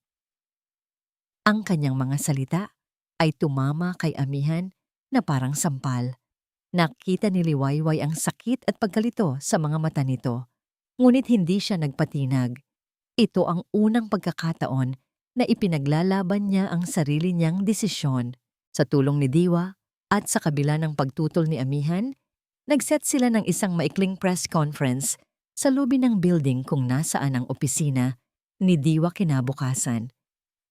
Ang kanyang mga salita ay tumama kay Amihan na parang sampal. Nakita ni Liwayway ang sakit at pagkalito sa mga mata nito. Ngunit hindi siya nagpatinag. Ito ang unang pagkakataon na ipinaglalaban niya ang sarili niyang desisyon. Sa tulong ni Diwa at sa kabila ng pagtutol ni Amihan, nagset sila ng isang maikling press conference sa lobby ng building kung nasaan ang opisina ni Diwa kinabukasan.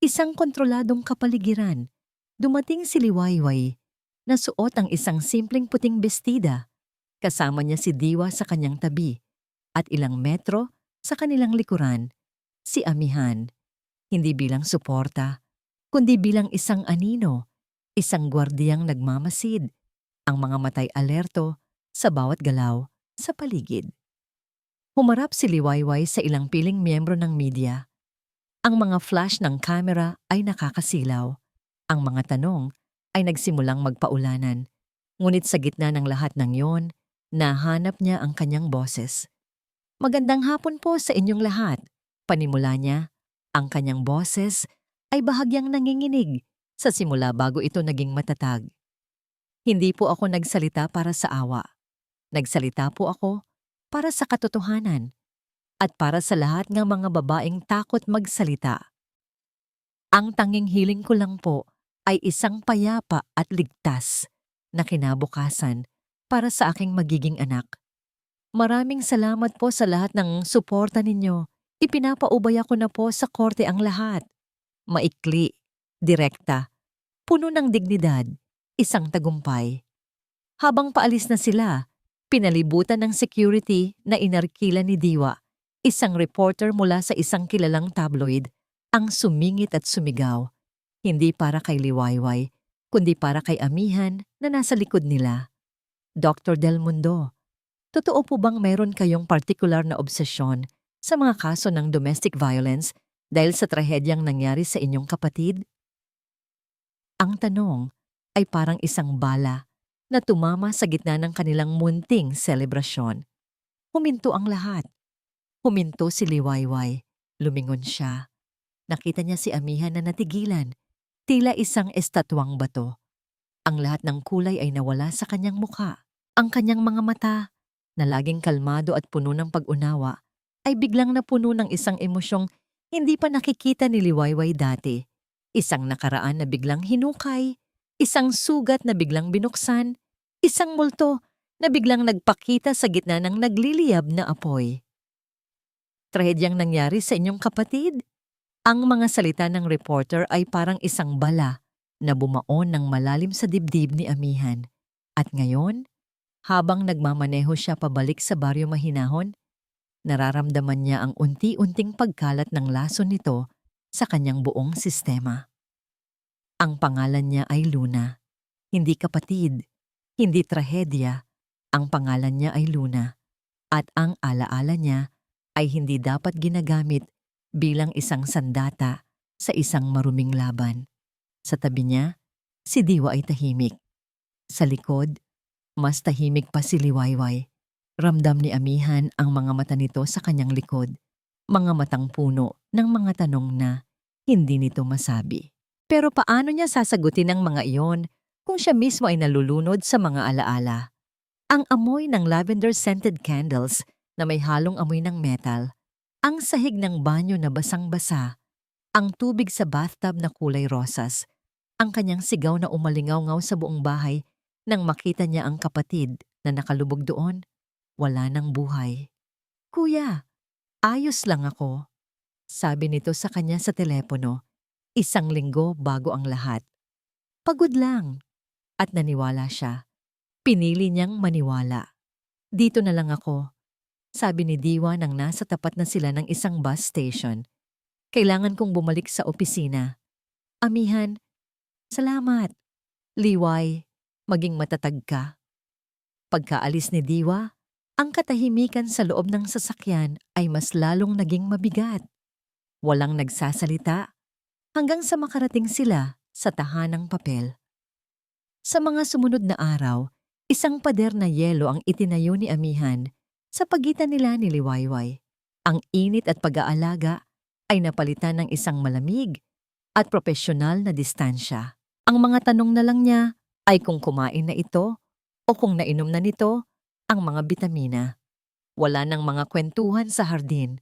Isang kontroladong kapaligiran. Dumating si Liwayway na suot ang isang simpleng puting bestida. Kasama niya si Diwa sa kanyang tabi at ilang metro sa kanilang likuran, si Amihan. Hindi bilang suporta, kundi bilang isang anino, isang gwardiyang nagmamasid, ang mga matay alerto sa bawat galaw sa paligid. Humarap si Liwayway sa ilang piling miyembro ng media. Ang mga flash ng kamera ay nakakasilaw. Ang mga tanong ay nagsimulang magpaulanan. Ngunit sa gitna ng lahat ng yon, nahanap niya ang kanyang boses. "Magandang hapon po sa inyong lahat." Panimula niya, ang kanyang boses ay bahagyang nanginginig sa simula bago ito naging matatag. "Hindi po ako nagsalita para sa awa. Nagsalita po ako para sa katotohanan at para sa lahat ng mga babaeng takot magsalita. Ang tanging hiling ko lang po ay isang payapa at ligtas na kinabukasan para sa aking magiging anak. Maraming salamat po sa lahat ng suporta ninyo. Ipinapaubaya ko na po sa korte ang lahat." Maikli, direkta, puno ng dignidad, isang tagumpay. Habang paalis na sila, pinalibutan ng security na inarkila ni Diwa, isang reporter mula sa isang kilalang tabloid, ang sumingit at sumigaw. Hindi para kay Liwayway, kundi para kay Amihan na nasa likod nila. "Dr. Del Mundo, totoo po bang meron kayong partikular na obsesyon sa mga kaso ng domestic violence dahil sa trahedyang nangyari sa inyong kapatid?" Ang tanong ay parang isang bala na tumama sa gitna ng kanilang munting selebrasyon. Huminto ang lahat. Huminto si Liwayway. Lumingon siya. Nakita niya si Amihan na natigilan, tila isang estatwang bato. Ang lahat ng kulay ay nawala sa kanyang mukha. Ang kanyang mga mata, na laging kalmado at puno ng pag-unawa, ay biglang napuno ng isang emosyong hindi pa nakikita ni Liwayway dati. Isang nakaraan na biglang hinukay, isang sugat na biglang binuksan, isang multo na biglang nagpakita sa gitna ng nagliliyab na apoy. "Trahedyang nangyari sa inyong kapatid?" Ang mga salita ng reporter ay parang isang bala na bumaon ng malalim sa dibdib ni Amihan. At ngayon, habang nagmamaneho siya pabalik sa baryo Mahinahon, nararamdaman niya ang unti-unting pagkalat ng lason nito sa kanyang buong sistema. Ang pangalan niya ay Luna. Hindi kapatid, hindi trahedya. Ang pangalan niya ay Luna. At ang alaala niya ay hindi dapat ginagamit bilang isang sandata sa isang maruming laban. Sa tabi niya, si Diwa ay tahimik. Sa likod, mas tahimik pa si Liwayway. Ramdam ni Amihan ang mga mata nito sa kanyang likod. Mga matang puno ng mga tanong na hindi nito masabi. Pero paano niya sasagutin ang mga iyon kung siya mismo ay nalulunod sa mga alaala? Ang amoy ng lavender-scented candles na may halong amoy ng metal, ang sahig ng banyo na basang-basa, ang tubig sa bathtub na kulay rosas, ang kanyang sigaw na umalingaw-ngaw sa buong bahay nang makita niya ang kapatid na nakalubog doon. Wala ng buhay. "Kuya, ayos lang ako," sabi nito sa kanya sa telepono, 1 linggo bago ang lahat. "Pagod lang." At naniwala siya. Pinili niyang maniwala. "Dito na lang ako," sabi ni Diwa nang nasa tapat na sila ng isang bus station. "Kailangan kong bumalik sa opisina." "Amihan, salamat." "Liway, maging matatag ka." Pagkaalis ni Diwa, ang katahimikan sa loob ng sasakyan ay mas lalong naging mabigat. Walang nagsasalita hanggang sa makarating sila sa tahanang papel. Sa mga sumunod na araw, isang pader na yelo ang itinayo ni Amihan sa pagitan nila ni Liwayway. Ang init at pag-aalaga ay napalitan ng isang malamig at propesyonal na distansya. Ang mga tanong na lang niya ay kung kumain na ito o kung nainom na nito ang mga bitamina. Wala nang mga kwentuhan sa hardin.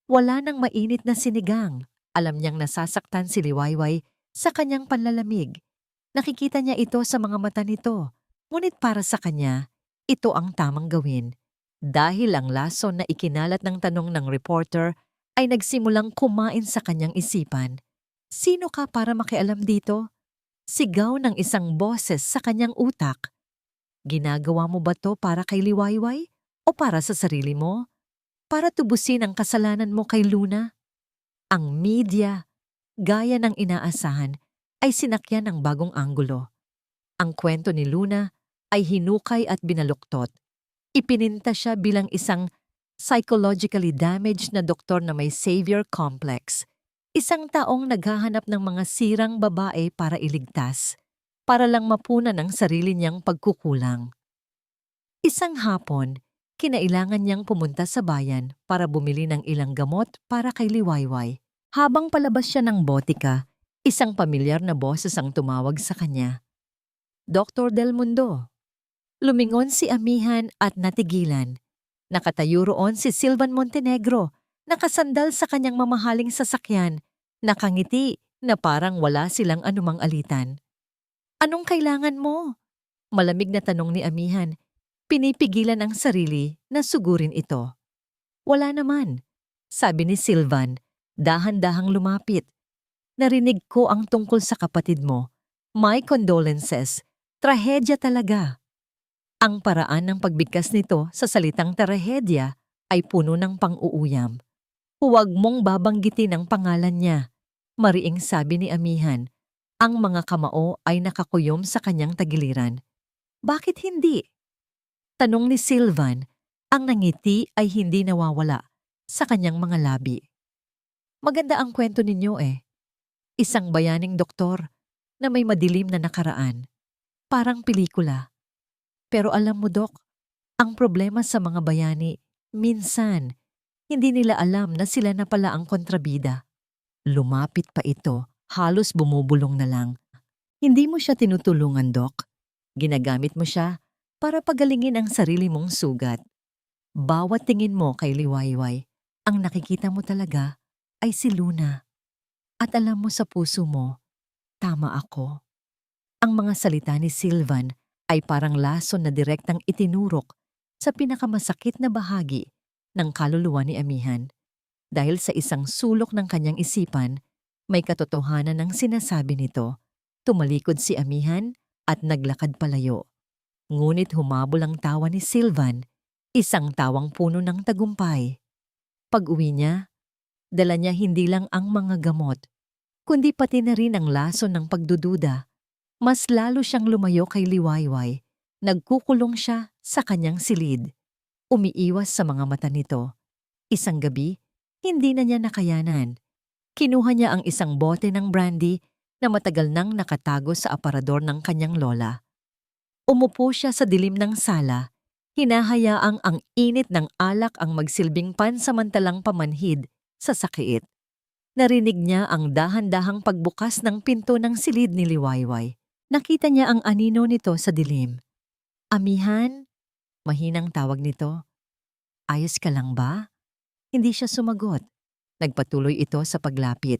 Wala nang mainit na sinigang. Alam niyang nasasaktan si Liwayway sa kanyang panlalamig. Nakikita niya ito sa mga mata nito. Ngunit para sa kanya, ito ang tamang gawin. Dahil ang lason na ikinalat ng tanong ng reporter ay nagsimulang kumain sa kanyang isipan. Sino ka para makialam dito? Sigaw ng isang boses sa kanyang utak. Ginagawa mo ba to para kay Liwayway o para sa sarili mo? Para tubusin ang kasalanan mo kay Luna? Ang media, gaya ng inaasahan, ay sinakyan ng bagong anggulo. Ang kwento ni Luna ay hinukay at binaluktot. Ipininta siya bilang isang psychologically damaged na doktor na may savior complex. Isang taong naghahanap ng mga sirang babae para iligtas, para lang mapunan ang sarili niyang pagkukulang. Isang hapon, kinailangan niyang pumunta sa bayan para bumili ng ilang gamot para kay Liwayway. Habang palabas siya ng botika, isang pamilyar na boses ang tumawag sa kanya. Dr. Del Mundo. Lumingon si Amihan at natigilan. Nakatayo roon si Silvan Montenegro, nakasandal sa kanyang mamahaling sasakyan, nakangiti na parang wala silang anumang alitan. Anong kailangan mo? Malamig na tanong ni Amihan. Pinipigilan ang sarili na sugurin ito. Wala naman, sabi ni Silvan, dahan-dahang lumapit. Narinig ko ang tungkol sa kapatid mo. My condolences. Trahedya talaga. Ang paraan ng pagbigkas nito sa salitang trahedya ay puno ng pang-uuyam. Huwag mong babanggitin ang pangalan niya, mariing sabi ni Amihan. Ang mga kamao ay nakakuyom sa kanyang tagiliran. Bakit hindi? Tanong ni Silvan, ang nangiti ay hindi nawawala sa kanyang mga labi. Maganda ang kwento ninyo eh. Isang bayaning doktor na may madilim na nakaraan. Parang pelikula. Pero alam mo, Dok, ang problema sa mga bayani, minsan, hindi nila alam na sila na pala ang kontrabida. Lumapit pa ito, halos bumubulong na lang. Hindi mo siya tinutulungan, Dok. Ginagamit mo siya para pagalingin ang sarili mong sugat. Bawat tingin mo kay Liwayway, ang nakikita mo talaga ay si Luna. At alam mo sa puso mo, tama ako. Ang mga salita ni Silvan ay parang lason na direktang itinurok sa pinakamasakit na bahagi ng kaluluwa ni Amihan. Dahil sa isang sulok ng kanyang isipan, may katotohanan ng sinasabi nito. Tumalikod si Amihan at naglakad palayo. Ngunit humabol ang tawa ni Silvan, isang tawang puno ng tagumpay. Pag-uwi niya, dala niya hindi lang ang mga gamot, kundi pati na rin ang lason ng pagdududa. Mas lalo siyang lumayo kay Liwayway. Nagkukulong siya sa kanyang silid. Umiiwas sa mga mata nito. Isang gabi, hindi na niya nakayanan. Kinuha niya ang isang bote ng brandy na matagal nang nakatago sa aparador ng kanyang lola. Umupo siya sa dilim ng sala, hinahayaang ang init ng alak ang magsilbing pansamantalang pamanhid sa sakit. Narinig niya ang dahan-dahang pagbukas ng pinto ng silid ni Liwayway. Nakita niya ang anino nito sa dilim. Amihan? Mahinang tawag nito. Ayos ka lang ba? Hindi siya sumagot. Nagpatuloy ito sa paglapit.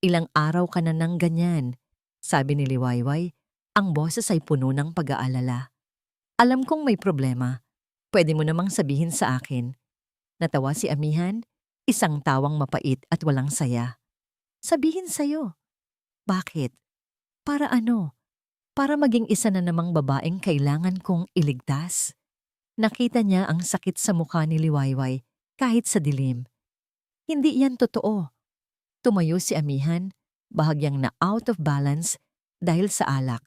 Ilang araw ka na nang ganyan, sabi ni Liwayway. Ang boses ay puno ng pag-aalala. Alam kong may problema. Pwede mo namang sabihin sa akin. Natawa si Amihan, isang tawang mapait at walang saya. Sabihin sa'yo. Bakit? Para ano? Para maging isa na namang babaeng kailangan kong iligtas? Nakita niya ang sakit sa mukha ni Liwayway kahit sa dilim. Hindi yan totoo. Tumayo si Amihan, bahagyang na out of balance dahil sa alak.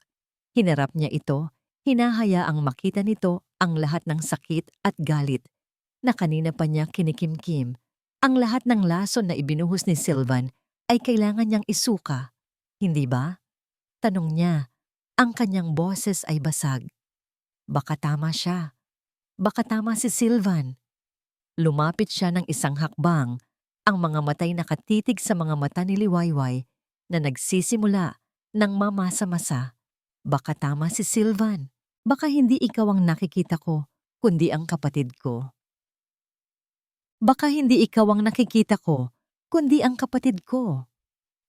Hinarap niya ito, hinahayaang makita nito ang lahat ng sakit at galit na kanina pa niya kinikimkim. Ang lahat ng lason na ibinuhos ni Silvan ay kailangan niyang isuka. Hindi ba? Tanong niya. Ang kanyang boses ay basag. Baka tama siya. Baka tama si Silvan. Lumapit siya ng isang hakbang, ang mga matay nakatitig sa mga mata ni Liwayway na nagsisimula ng mamasa-masa. Baka tama si Silvan. Baka hindi ikaw ang nakikita ko, kundi ang kapatid ko. Baka hindi ikaw ang nakikita ko, kundi ang kapatid ko.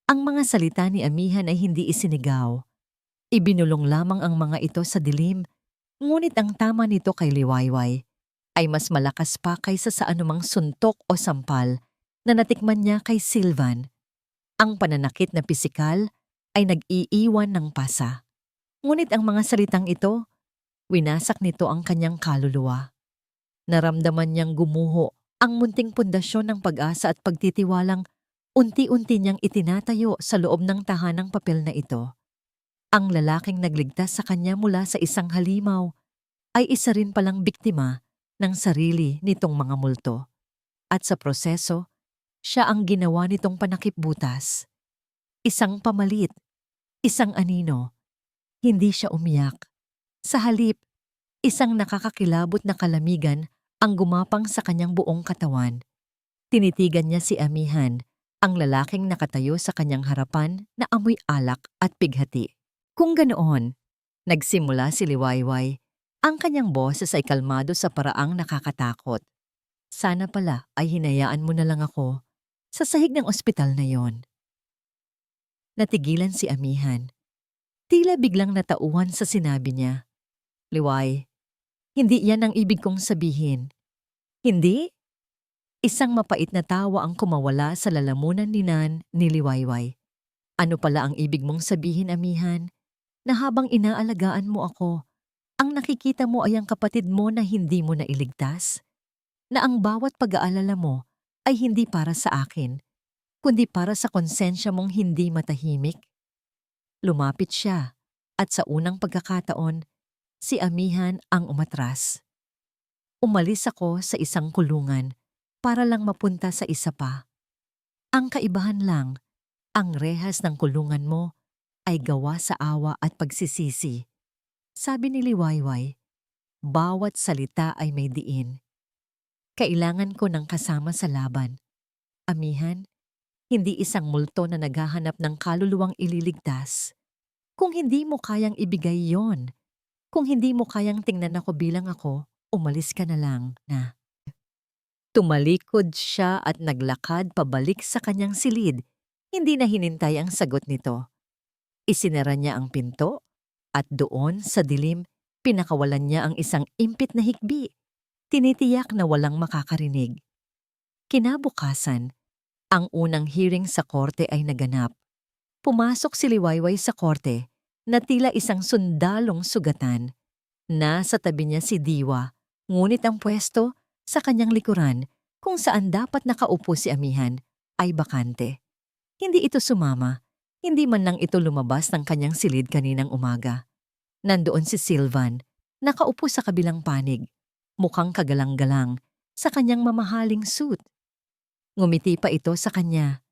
Ang mga salita ni Amihan ay hindi isinigaw. Ibinulong lamang ang mga ito sa dilim, ngunit ang tama nito kay Liwayway ay mas malakas pa kaysa sa anumang suntok o sampal na natikman niya kay Sylvan. Ang pananakit na pisikal ay nag-iiwan ng pasa. Ngunit ang mga salitang ito, winasak nito ang kanyang kaluluwa. Naramdaman niyang gumuho ang munting pundasyon ng pag-asa at pagtitiwalang unti-unti niyang itinatayo sa loob ng tahanang papel na ito. Ang lalaking nagligtas sa kanya mula sa isang halimaw ay isa rin palang biktima ng sarili nitong mga multo. At sa proseso, siya ang ginawa nitong panakipbutas. Isang pamalit, isang anino. Hindi siya umiyak. Sa halip, isang nakakakilabot na kalamigan ang gumapang sa kanyang buong katawan. Tinitigan niya si Amihan, ang lalaking nakatayo sa kanyang harapan na amoy alak at pighati. Kung ganoon, nagsimula si Liwayway. Ang kanyang boses ay kalmado sa paraang nakakatakot. Sana pala ay hinayaan mo na lang ako sa sahig ng ospital na yon. Natigilan si Amihan. Tila biglang natauhan sa sinabi niya. Liway, hindi yan ang ibig kong sabihin. Hindi? Isang mapait na tawa ang kumawala sa lalamunan ni Nan ni Liwayway. Ano pala ang ibig mong sabihin, Amihan? Na habang inaalagaan mo ako, ang nakikita mo ay ang kapatid mo na hindi mo nailigtas? Na ang bawat pag-aalala mo ay hindi para sa akin, kundi para sa konsensya mong hindi matahimik? Lumapit siya, at sa unang pagkakataon, si Amihan ang umatras. Umalis ako sa isang kulungan para lang mapunta sa isa pa. Ang kaibahan lang, ang rehas ng kulungan mo ay gawa sa awa at pagsisisi. Sabi ni Liwayway, bawat salita ay may diin. Kailangan ko ng kasama sa laban. Amihan, hindi isang multo na naghahanap ng kaluluwang ililigtas. Kung hindi mo kayang ibigay yon, kung hindi mo kayang tingnan ako bilang ako, umalis ka na lang na. Tumalikod siya at naglakad pabalik sa kanyang silid. Hindi na hinintay ang sagot nito. Isinara niya ang pinto at doon sa dilim pinakawalan niya ang isang impit na hikbi. Tinitiyak na walang makakarinig. Kinabukasan, ang unang hearing sa korte ay naganap. Pumasok si Liwayway sa korte na tila isang sundalong sugatan. Nasa tabi niya si Diwa, ngunit ang pwesto sa kanyang likuran kung saan dapat nakaupo si Amihan ay bakante. Hindi ito sumama, hindi man lang ito lumabas ng kanyang silid kaninang umaga. Nandoon si Sylvan, nakaupo sa kabilang panig, mukhang kagalang-galang sa kanyang mamahaling suit. Ngumiti pa ito sa kanya,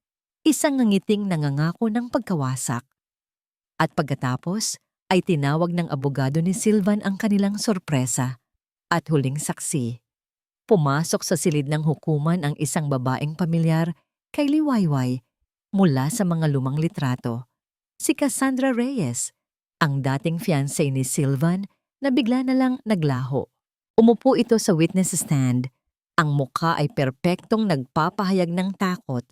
isang ngangiting nangangako ng pagkawasak. At pagkatapos ay tinawag ng abogado ni Sylvan ang kanilang sorpresa at huling saksi. Pumasok sa silid ng hukuman ang isang babaeng pamilyar kay Liwayway mula sa mga lumang litrato. Si Cassandra Reyes, ang dating fiancé ni Sylvan na bigla na lang naglaho. Umupo ito sa witness stand. Ang mukha ay perpektong nagpapahayag ng takot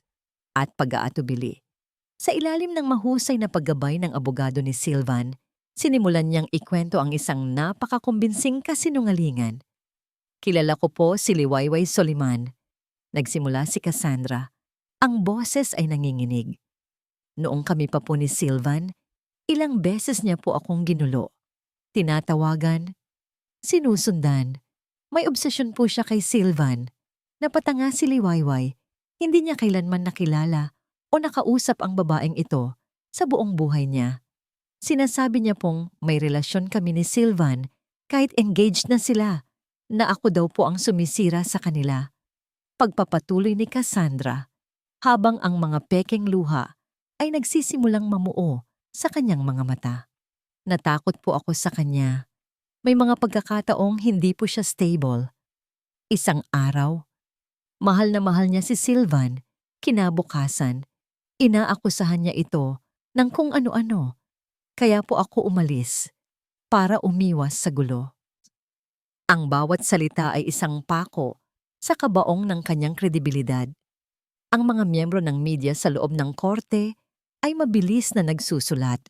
at pag-aatubili. Sa ilalim ng mahusay na paggabay ng abogado ni Sylvan, sinimulan niyang ikwento ang isang napakakumbinsing kasinungalingan. Kilala ko po si Liwayway Soliman. Nagsimula si Cassandra. Ang boses ay nanginginig. Noong kami pa po ni Sylvan, ilang beses niya po akong ginulo. Tinatawagan, sinusundan. May obsesyon po siya kay Sylvan. Napatanga si Liwayway. Hindi niya kailanman nakilala o nakausap ang babaeng ito sa buong buhay niya. Sinasabi niya pong may relasyon kami ni Sylvan kahit engaged na sila, na ako daw po ang sumisira sa kanila. Pagpapatuloy ni Cassandra, habang ang mga pekeng luha ay nagsisimulang mamuo sa kanyang mga mata. Natakot po ako sa kanya. May mga pagkakataong hindi po siya stable. Isang araw, mahal na mahal niya si Sylvan. Kinabukasan, inaakusahan niya ito ng kung ano-ano. Kaya po ako umalis para umiwas sa gulo. Ang bawat salita ay isang pako sa kabaong ng kanyang kredibilidad. Ang mga miyembro ng media sa loob ng korte ay mabilis na nagsusulat.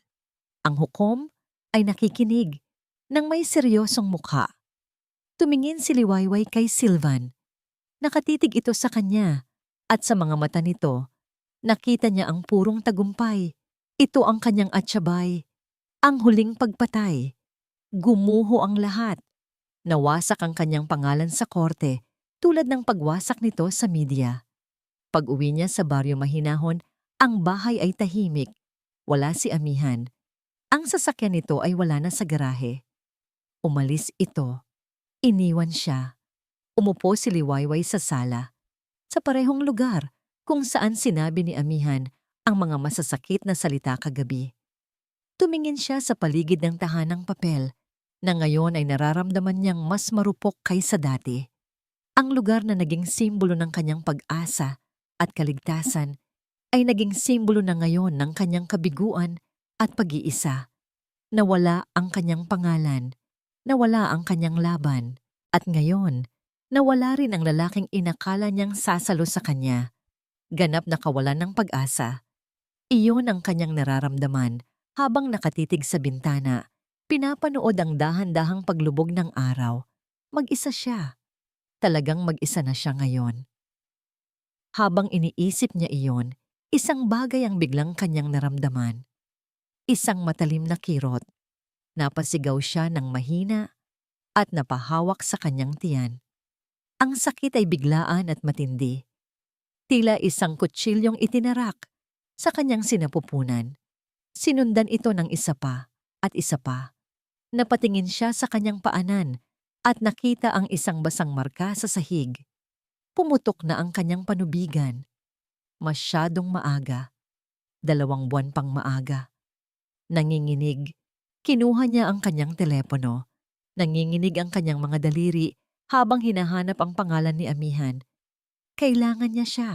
Ang hukom ay nakikinig ng may seryosong mukha. Tumingin si Liwayway kay Sylvan. Nakatitig ito sa kanya at sa mga mata nito, nakita niya ang purong tagumpay. Ito ang kanyang atsabay, ang huling pagpatay. Gumuho ang lahat. Nawasak ang kanyang pangalan sa korte tulad ng pagwasak nito sa media. Pag-uwi niya sa baryo Mahinahon, ang bahay ay tahimik. Wala si Amihan. Ang sasakyan nito ay wala na sa garahe. Umalis ito. Iniwan siya. Umupo si Liwayway sa sala. Sa parehong lugar kung saan sinabi ni Amihan ang mga masasakit na salita kagabi. Tumingin siya sa paligid ng tahanang papel na ngayon ay nararamdaman niyang mas marupok kaysa dati. Ang lugar na naging simbolo ng kanyang pag-asa at kaligtasan ay naging simbolo na ngayon ng kanyang kabiguan at pag-iisa. Nawala ang kanyang pangalan, nawala ang kanyang laban, at ngayon, nawala rin ang lalaking inakala niyang sasalo sa kanya. Ganap na kawalan ng pag-asa. Iyon ang kanyang nararamdaman habang nakatitig sa bintana. Pinapanood ang dahan-dahang paglubog ng araw. Mag-isa siya. Talagang mag-isa na siya ngayon. Habang iniisip niya iyon, isang bagay ang biglang kanyang naramdaman. Isang matalim na kirot. Napasigaw siya ng mahina at napahawak sa kanyang tiyan. Ang sakit ay biglaan at matindi. Tila isang kutsilyong itinarak sa kanyang sinapupunan. Sinundan ito ng isa pa at isa pa. Napatingin siya sa kanyang paanan at nakita ang isang basang marka sa sahig. Pumutok na ang kanyang panubigan. Masyadong maaga. 2 buwan pang maaga. Nanginginig. Kinuha niya ang kanyang telepono. Nanginginig ang kanyang mga daliri habang hinahanap ang pangalan ni Amihan. Kailangan niya siya.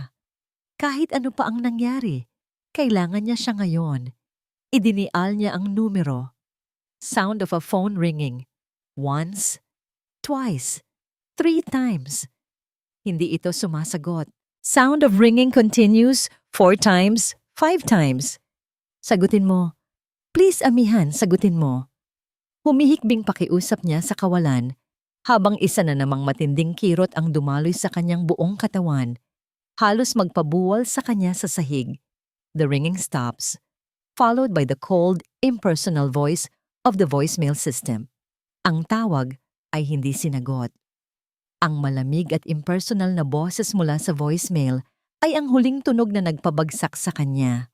Kahit ano pa ang nangyari, kailangan niya siya ngayon. Idinial niya ang numero. Sound of a phone ringing. Once, twice, 3 times. Hindi ito sumasagot. Sound of ringing continues 4 times, 5 times. Sagutin mo. Please, Amihan, sagutin mo. Humihikbing pakiusap niya sa kawalan habang isa na namang matinding kirot ang dumaloy sa kanyang buong katawan. Halos magpabuwal sa kanya sa sahig. The ringing stops, followed by the cold, impersonal voice of the voicemail system. Ang tawag ay hindi sinagot. Ang malamig at impersonal na boses mula sa voicemail ay ang huling tunog na nagpabagsak sa kanya.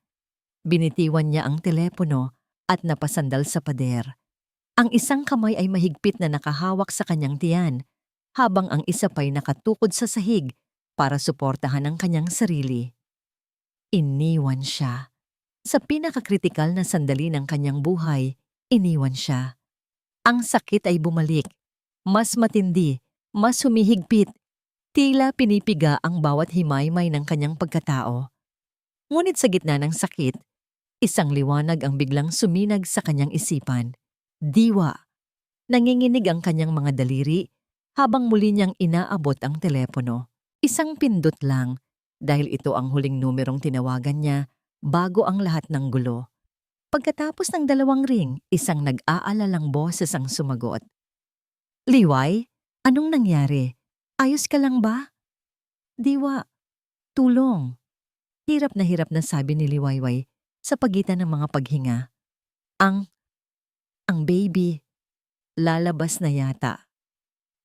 Binitiwan niya ang telepono at napasandal sa pader. Ang isang kamay ay mahigpit na nakahawak sa kanyang tiyan, habang ang isa pa'y nakatukod sa sahig para suportahan ang kanyang sarili. Iniwan siya. Sa pinakakritikal na sandali ng kanyang buhay, iniwan siya. Ang sakit ay bumalik. Mas matindi, mas humihigpit. Tila pinipiga ang bawat himaymay ng kanyang pagkatao. Ngunit sa gitna ng sakit, isang liwanag ang biglang suminag sa kanyang isipan. Diwa. Nanginginig ang kanyang mga daliri habang muli niyang inaabot ang telepono. Isang pindot lang dahil ito ang huling numerong tinawagan niya bago ang lahat ng gulo. Pagkatapos ng 2 ring, isang nag-aalalang boses ang sumagot. Liway, anong nangyari? Ayos ka lang ba? Diwa, tulong. Hirap na sabi ni Liwayway sa pagitan ng mga paghinga. Ang baby, lalabas na yata.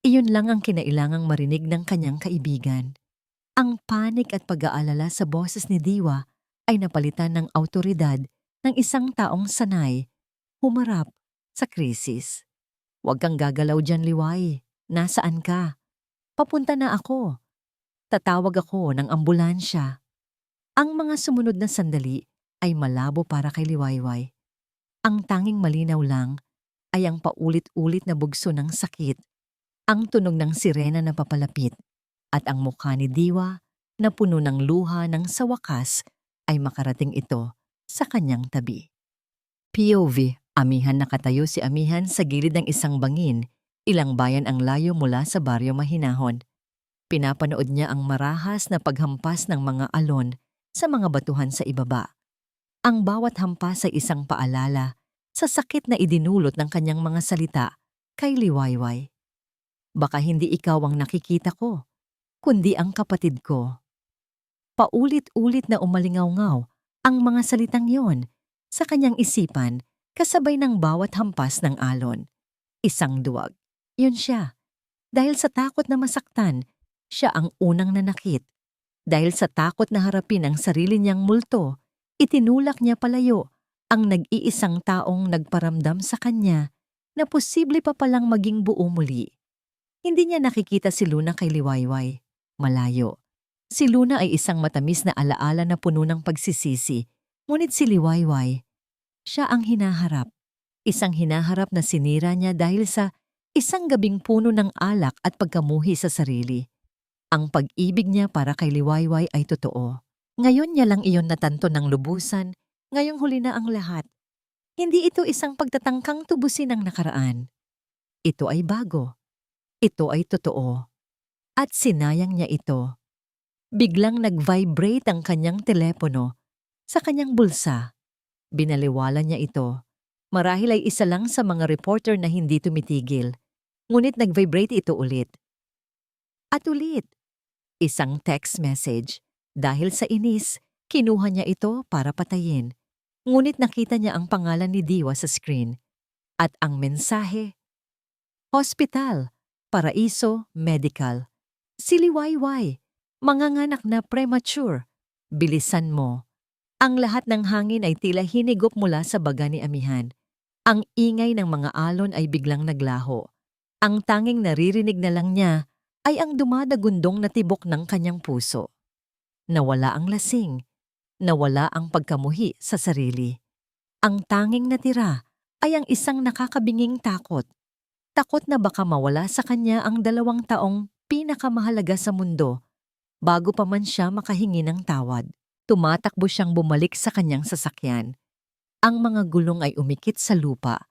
Iyon lang ang kinailangang marinig ng kanyang kaibigan. Ang panik at pag-aalala sa boses ni Diwa ay napalitan ng awtoridad ng isang taong sanay, humarap sa krisis. Huwag kang gagalaw dyan, Liway. Nasaan ka? Papunta na ako. Tatawag ako ng ambulansya. Ang mga sumunod na sandali ay malabo para kay Liwayway. Ang tanging malinaw lang ay ang paulit-ulit na bugso ng sakit, ang tunog ng sirena na papalapit, at ang mukha ni Diwa na puno ng luha nang sa wakas ay makarating ito sa kanyang tabi. POV, Amihan. Nakatayo si Amihan sa gilid ng isang bangin, ilang bayan ang layo mula sa baryo Mahinahon. Pinapanood niya ang marahas na paghampas ng mga alon sa mga batuhan sa ibaba. Ang bawat hampas ay isang paalala sa sakit na idinulot ng kanyang mga salita kay Liwayway. Baka hindi ikaw ang nakikita ko, kundi ang kapatid ko. Paulit-ulit na umalingaw-ngaw ang mga salitang yon sa kanyang isipan kasabay ng bawat hampas ng alon. Isang duwag. Yun siya. Dahil sa takot na masaktan, siya ang unang nanakit. Dahil sa takot na harapin ang sarili niyang multo, itinulak niya palayo ang nag-iisang taong nagparamdam sa kanya na posible pa palang maging buo muli. Hindi niya nakikita si Luna kay Liwayway. Malayo. Si Luna ay isang matamis na alaala na puno ng pagsisisi, ngunit si Liwayway, siya ang hinaharap. Isang hinaharap na sinira niya dahil sa isang gabing puno ng alak at pagkamuhi sa sarili. Ang pag-ibig niya para kay Liwayway ay totoo. Ngayon niya lang iyon natanto ng lubusan, ngayong huli na ang lahat. Hindi ito isang pagtatangkang tubusin ang nakaraan. Ito ay bago. Ito ay totoo. At sinayang niya ito. Biglang nag-vibrate ang kanyang telepono sa kanyang bulsa. Binaliwala niya ito. Marahil ay isa lang sa mga reporter na hindi tumitigil. Ngunit nag-vibrate ito ulit. At ulit. Isang text message. Dahil sa inis, kinuha niya ito para patayin. Ngunit nakita niya ang pangalan ni Diwa sa screen. At ang mensahe, Hospital, Paraiso Medical. Si Liwayway, manganganak na premature. Bilisan mo. Ang lahat ng hangin ay tila hinigop mula sa baga ni Amihan. Ang ingay ng mga alon ay biglang naglaho. Ang tanging naririnig na lang niya ay ang dumadagundong na tibok ng kanyang puso. Nawala ang lasing. Nawala ang pagkamuhi sa sarili. Ang tanging natira ay ang isang nakakabinging takot. Takot na baka mawala sa kanya ang 2 taong pinakamahalaga sa mundo bago pa man siya makahingi ng tawad. Tumatakbo siyang bumalik sa kanyang sasakyan. Ang mga gulong ay umikit sa lupa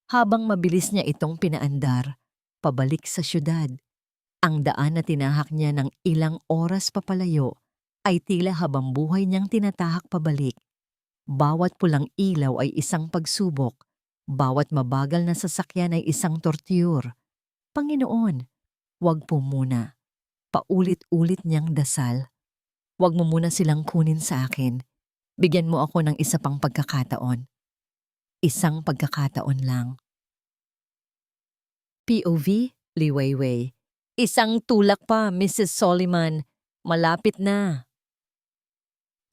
habang mabilis niya itong pinaandar, pabalik sa syudad. Ang daan na tinahak niya ng ilang oras papalayo ay tila habang buhay niyang tinatahak pabalik. Bawat pulang ilaw ay isang pagsubok, bawat mabagal na sasakyan ay isang torture. Panginoon, wag po muna. Paulit-ulit niyang dasal. Wag mo muna silang kunin sa akin. Bigyan mo ako ng isa pang pagkakataon. Isang pagkakataon lang. POV, Liwayway. Isang tulak pa, Mrs. Soliman. Malapit na.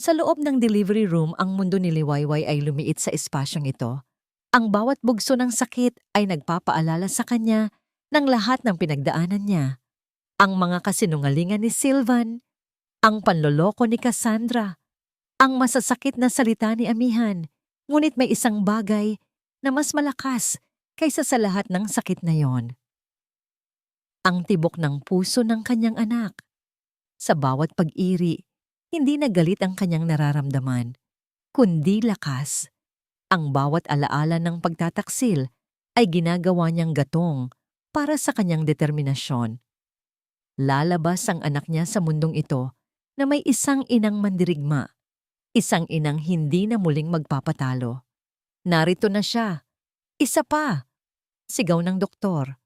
Sa loob ng delivery room, ang mundo ni Liwayway ay lumiit sa espasyong ito. Ang bawat bugso ng sakit ay nagpapaalala sa kanya ng lahat ng pinagdaanan niya. Ang mga kasinungalingan ni Sylvan, ang panloloko ni Cassandra, ang masasakit na salita ni Amihan, ngunit may isang bagay na mas malakas kaysa sa lahat ng sakit na yon. Ang tibok ng puso ng kanyang anak. Sa bawat pag-iri, hindi na galit ang kanyang nararamdaman, kundi lakas. Ang bawat alaala ng pagtataksil ay ginagawa niyang gatong para sa kanyang determinasyon. Lalabas ang anak niya sa mundong ito na may isang inang mandirigma, isang inang hindi na muling magpapatalo. Narito na siya. Isa pa! Sigaw ng doktor.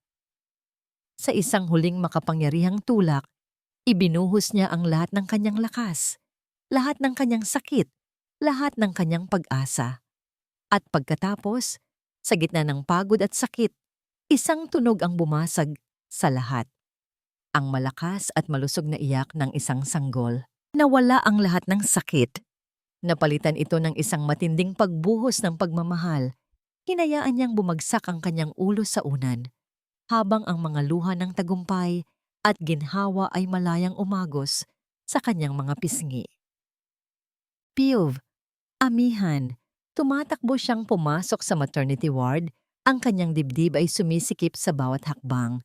Sa isang huling makapangyarihang tulak, ibinuhos niya ang lahat ng kanyang lakas, lahat ng kanyang sakit, lahat ng kanyang pag-asa. At pagkatapos, sa gitna ng pagod at sakit, isang tunog ang bumasag sa lahat. Ang malakas at malusog na iyak ng isang sanggol. Nawala ang lahat ng sakit. Napalitan ito ng isang matinding pagbuhos ng pagmamahal. Hinayaan niyang bumagsak ang kanyang ulo sa unan, habang ang mga luha ng tagumpay at ginhawa ay malayang umagos sa kanyang mga pisngi. POV, Amihan. Tumatakbo siyang pumasok sa maternity ward, ang kanyang dibdib ay sumisikip sa bawat hakbang.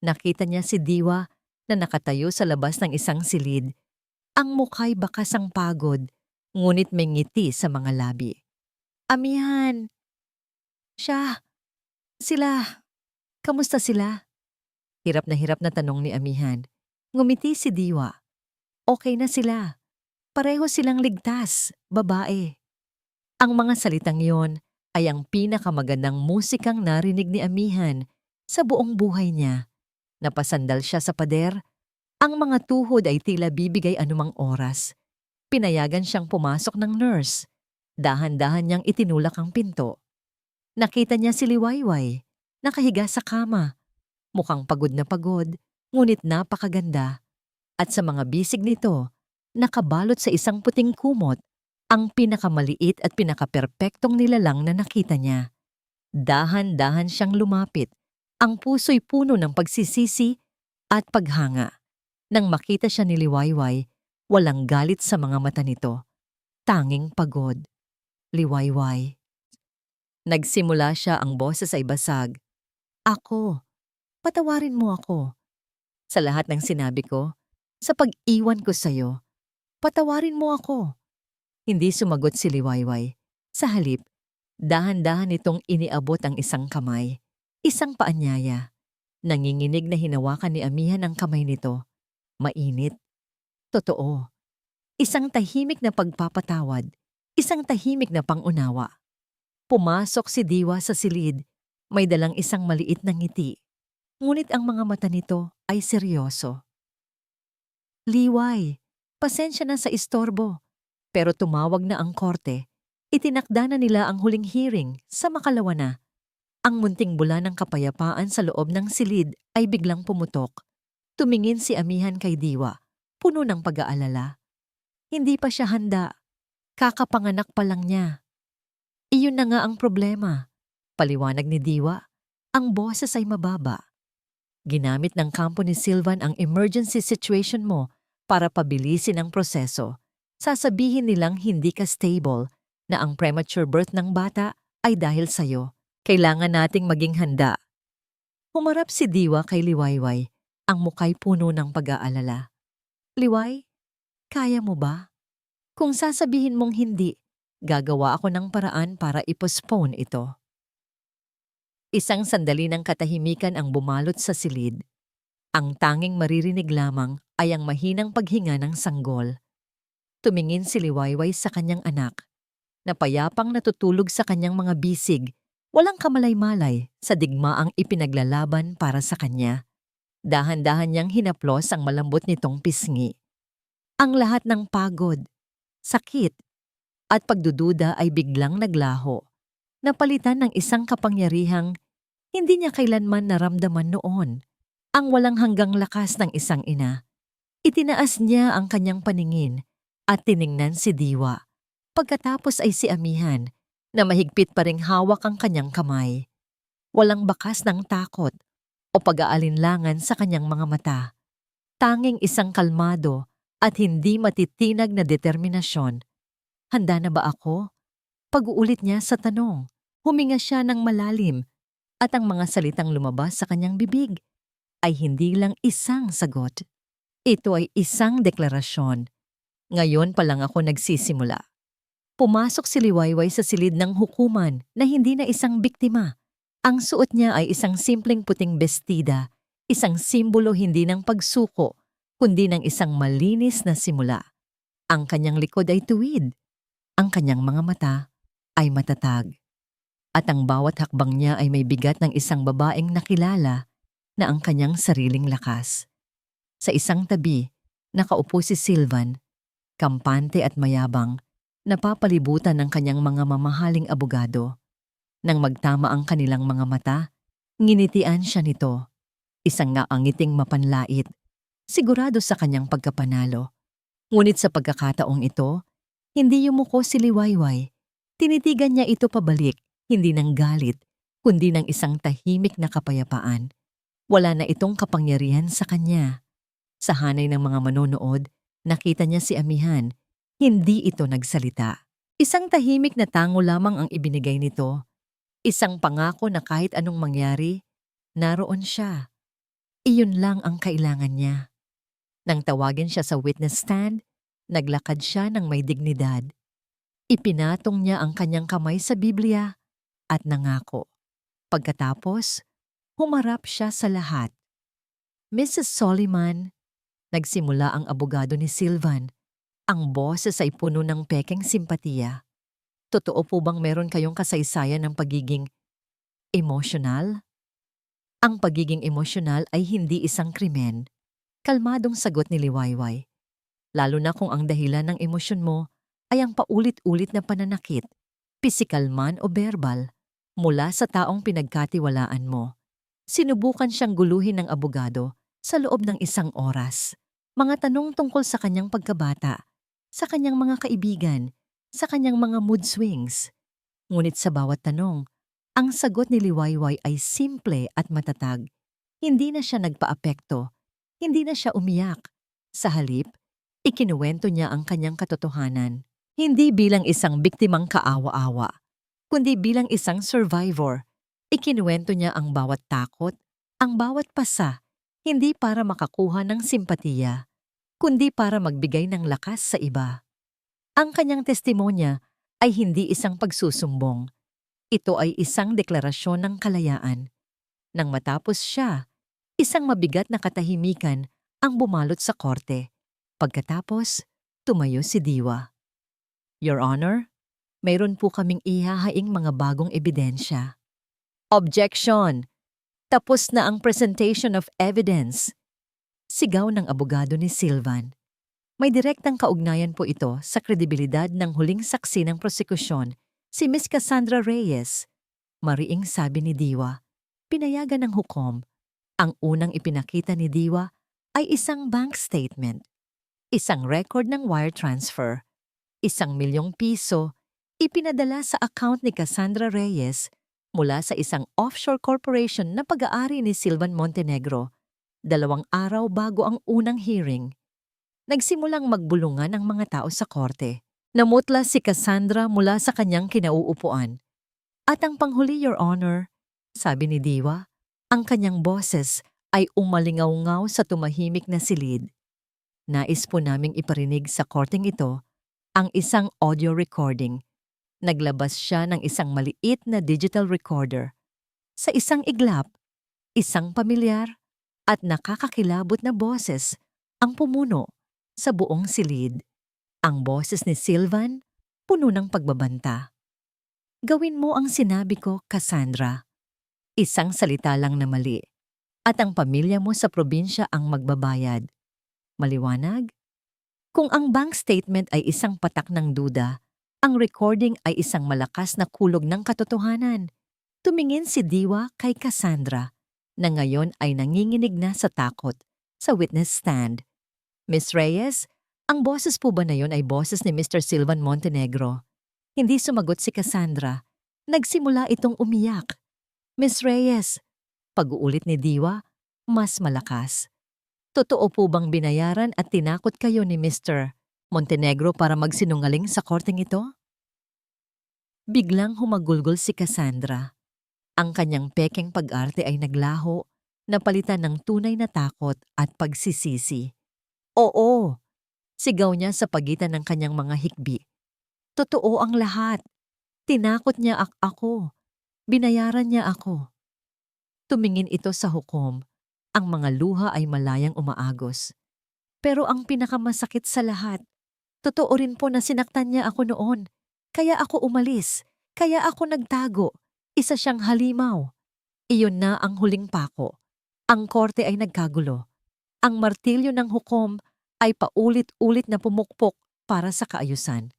Nakita niya si Diwa na nakatayo sa labas ng isang silid. Ang mukha'y bakas ang pagod, ngunit may ngiti sa mga labi. Amihan! Siya! Sila! Kamusta sila? Hirap na tanong ni Amihan. Ngumiti si Diwa. Okay na sila. Pareho silang ligtas, babae. Ang mga salitang yon ay ang pinakamagandang musikang narinig ni Amihan sa buong buhay niya. Napasandal siya sa pader, ang mga tuhod ay tila bibigay anumang oras. Pinayagan siyang pumasok ng nurse. Dahan-dahan niyang itinulak ang pinto. Nakita niya si Liwayway, nakahiga sa kama. Mukhang pagod na pagod, ngunit napakaganda. At sa mga bisig nito, nakabalot sa isang puting kumot, ang pinakamaliit at pinakaperpektong nilalang na nakita niya. Dahan-dahan siyang lumapit, ang puso'y puno ng pagsisisi at paghanga. Nang makita siya ni Liwayway, walang galit sa mga mata nito. Tanging pagod. Liwayway. Nagsimula siya, ang boses ay basag. Ako, patawarin mo ako. Sa lahat ng sinabi ko, sa pag-iwan ko sa'yo, patawarin mo ako. Hindi sumagot si Liwayway. Sa halip, dahan-dahan itong iniabot ang isang kamay, isang paanyaya. Nanginginig na hinawakan ni Amihan ang kamay nito. Mainit. Totoo. Isang tahimik na pagpapatawad, isang tahimik na pangunawa. Pumasok si Diwa sa silid, may dalang isang maliit na ngiti. Ngunit ang mga mata nito ay seryoso. Liway, pasensya na sa istorbo. Pero tumawag na ang korte. Itinakda na nila ang huling hearing sa makalawa na. Ang munting bula ng kapayapaan sa loob ng silid ay biglang pumutok. Tumingin si Amihan kay Diwa, puno ng pag-aalala. Hindi pa siya handa. Kakapanganak pa lang niya. Iyon na nga ang problema. Paliwanag ni Diwa, ang boses ay mababa. Ginamit ng kampo ni Sylvan ang emergency situation mo para pabilisin ang proseso. Sasabihin nilang hindi ka stable, na ang premature birth ng bata ay dahil sa'yo. Kailangan nating maging handa. Humarap si Diwa kay Liwayway, ang mukay puno ng pag-aalala. Liway, kaya mo ba? Kung sasabihin mong hindi, gagawa ako ng paraan para i-postpone ito. Isang sandali ng katahimikan ang bumalot sa silid. Ang tanging maririnig lamang ay ang mahinang paghinga ng sanggol. Tumingin si Liwayway sa kanyang anak, na payapang natutulog sa kanyang mga bisig, walang kamalay-malay sa digmaang ipinaglalaban para sa kanya. Dahan-dahan niyang hinaplos ang malambot nitong pisngi. Ang lahat ng pagod, sakit, at pagdududa ay biglang naglaho, napalitan ng isang kapangyarihang hindi niya kailanman naramdaman noon, ang walang hanggang lakas ng isang ina. Itinaas niya ang kanyang paningin at tiningnan si Diwa. Pagkatapos ay si Amihan, na mahigpit pa ring hawak ang kanyang kamay. Walang bakas ng takot o pag-aalinlangan sa kanyang mga mata. Tanging isang kalmado at hindi matitinag na determinasyon. Handa na ba ako? Pag-uulit niya sa tanong. Huminga siya ng malalim at ang mga salitang lumabas sa kanyang bibig ay hindi lang isang sagot. Ito ay isang deklarasyon. Ngayon pa lang ako nagsisimula. Pumasok si Liwayway sa silid ng hukuman na hindi na isang biktima. Ang suot niya ay isang simpleng puting bestida, isang simbolo hindi ng pagsuko, kundi ng isang malinis na simula. Ang kanyang likod ay tuwid. Ang kanyang mga mata ay matatag. At ang bawat hakbang niya ay may bigat ng isang babaeng nakilala na ang kanyang sariling lakas. Sa isang tabi, nakaupo si Sylvan, kampante at mayabang, napapalibutan ng kanyang mga mamahaling abogado. Nang magtama ang kanilang mga mata, nginitian siya nito. Isang ngaangiting mapanlait, sigurado sa kanyang pagkapanalo. Ngunit sa pagkakataong ito, hindi yumuko si Liwayway. Tinitigan niya ito pabalik, hindi ng galit, kundi ng isang tahimik na kapayapaan. Wala na itong kapangyarihan sa kanya. Sa hanay ng mga manonood, nakita niya si Amihan. Hindi ito nagsalita. Isang tahimik na tango lamang ang ibinigay nito. Isang pangako na kahit anong mangyari, naroon siya. Iyon lang ang kailangan niya. Nang tawagin siya sa witness stand, naglakad siya ng may dignidad. Ipinatong niya ang kanyang kamay sa Biblia at nangako. Pagkatapos, humarap siya sa lahat. Mrs. Soliman, Nagsimula ang abogado ni Silvan. Ang boses ay puno ng pekeng simpatiya. Totoo po bang meron kayong kasaysayan ng pagiging emosyonal? Ang pagiging emosyonal ay hindi isang krimen. Kalmadong sagot ni Liwayway. Lalo na kung ang dahilan ng emosyon mo ay ang paulit-ulit na pananakit, pisikal man o verbal, mula sa taong pinagkatiwalaan mo. Sinubukan siyang guluhin ng abogado sa loob ng 1 oras. Mga tanong tungkol sa kanyang pagkabata, sa kanyang mga kaibigan, sa kanyang mga mood swings. Ngunit sa bawat tanong, ang sagot ni Liwayway ay simple at matatag. Hindi na siya nagpaapekto, hindi na siya umiyak. Sa halip, ikinuwento niya ang kanyang katotohanan. Hindi bilang isang biktimang kaawa-awa, kundi bilang isang survivor. Ikinuwento niya ang bawat takot, ang bawat pasa, hindi para makakuha ng simpatiya, kundi para magbigay ng lakas sa iba. Ang kanyang testimonya ay hindi isang pagsusumbong. Ito ay isang deklarasyon ng kalayaan. Nang matapos siya, isang mabigat na katahimikan ang bumalot sa korte. Pagkatapos, tumayo si Diwa. Your Honor, mayroon po kaming ihahaing mga bagong ebidensya. Objection! Tapos na ang presentation of evidence. Sigaw ng abogado ni Silvan. May direktang kaugnayan po ito sa kredibilidad ng huling saksi ng prosekusyon, si Miss Cassandra Reyes. Mariing sabi ni Diwa. Pinayagan ng hukom. Ang unang ipinakita ni Diwa ay isang bank statement, isang record ng wire transfer, 1,000,000 piso ipinadala sa account ni Cassandra Reyes mula sa isang offshore corporation na pag-aari ni Silvan Montenegro, 2 araw bago ang unang hearing. Nagsimulang magbulungan ang mga tao sa korte. Namutla si Cassandra mula sa kanyang kinauupuan. At ang panghuli, Your Honor, sabi ni Diwa, ang kanyang boses ay umalingaw-ngaw sa tumahimik na silid. Nais po naming iparinig sa korteng ito ang isang audio recording. Naglabas siya ng isang maliit na digital recorder. Sa isang iglap, isang pamilyar at nakakakilabot na boses ang pumuno sa buong silid. Ang boses ni Silvan, puno ng pagbabanta. Gawin mo ang sinabi ko, Cassandra. Isang salita lang na mali, at ang pamilya mo sa probinsya ang magbabayad. Maliwanag? Kung ang bank statement ay isang patak ng duda, ang recording ay isang malakas na kulog ng katotohanan. Tumingin si Diwa kay Cassandra, na ngayon ay nanginginig na sa takot, sa witness stand. Miss Reyes, ang boses po ba na yon ay boses ni Mr. Silvan Montenegro? Hindi sumagot si Cassandra. Nagsimula itong umiyak. Miss Reyes, pag-uulit ni Diwa, mas malakas. Totoo po bang binayaran at tinakot kayo ni Mr. Montenegro para magsinungaling sa korteng ito? Biglang humagulgol si Cassandra. Ang kanyang pekeng pag-arte ay naglaho, napalitan ng tunay na takot at pagsisisi. Oo, sigaw niya sa pagitan ng kanyang mga hikbi. Totoo ang lahat. Tinakot niya ako. Binayaran niya ako. Tumingin ito sa hukom. Ang mga luha ay malayang umaagos. Pero ang pinakamasakit sa lahat, totoo rin po na sinaktan niya ako noon. Kaya ako umalis. Kaya ako nagtago. Isa siyang halimaw. Iyon na ang huling pako. Ang korte ay nagkagulo. Ang martilyo ng hukom ay paulit-ulit na pumukpok para sa kaayusan.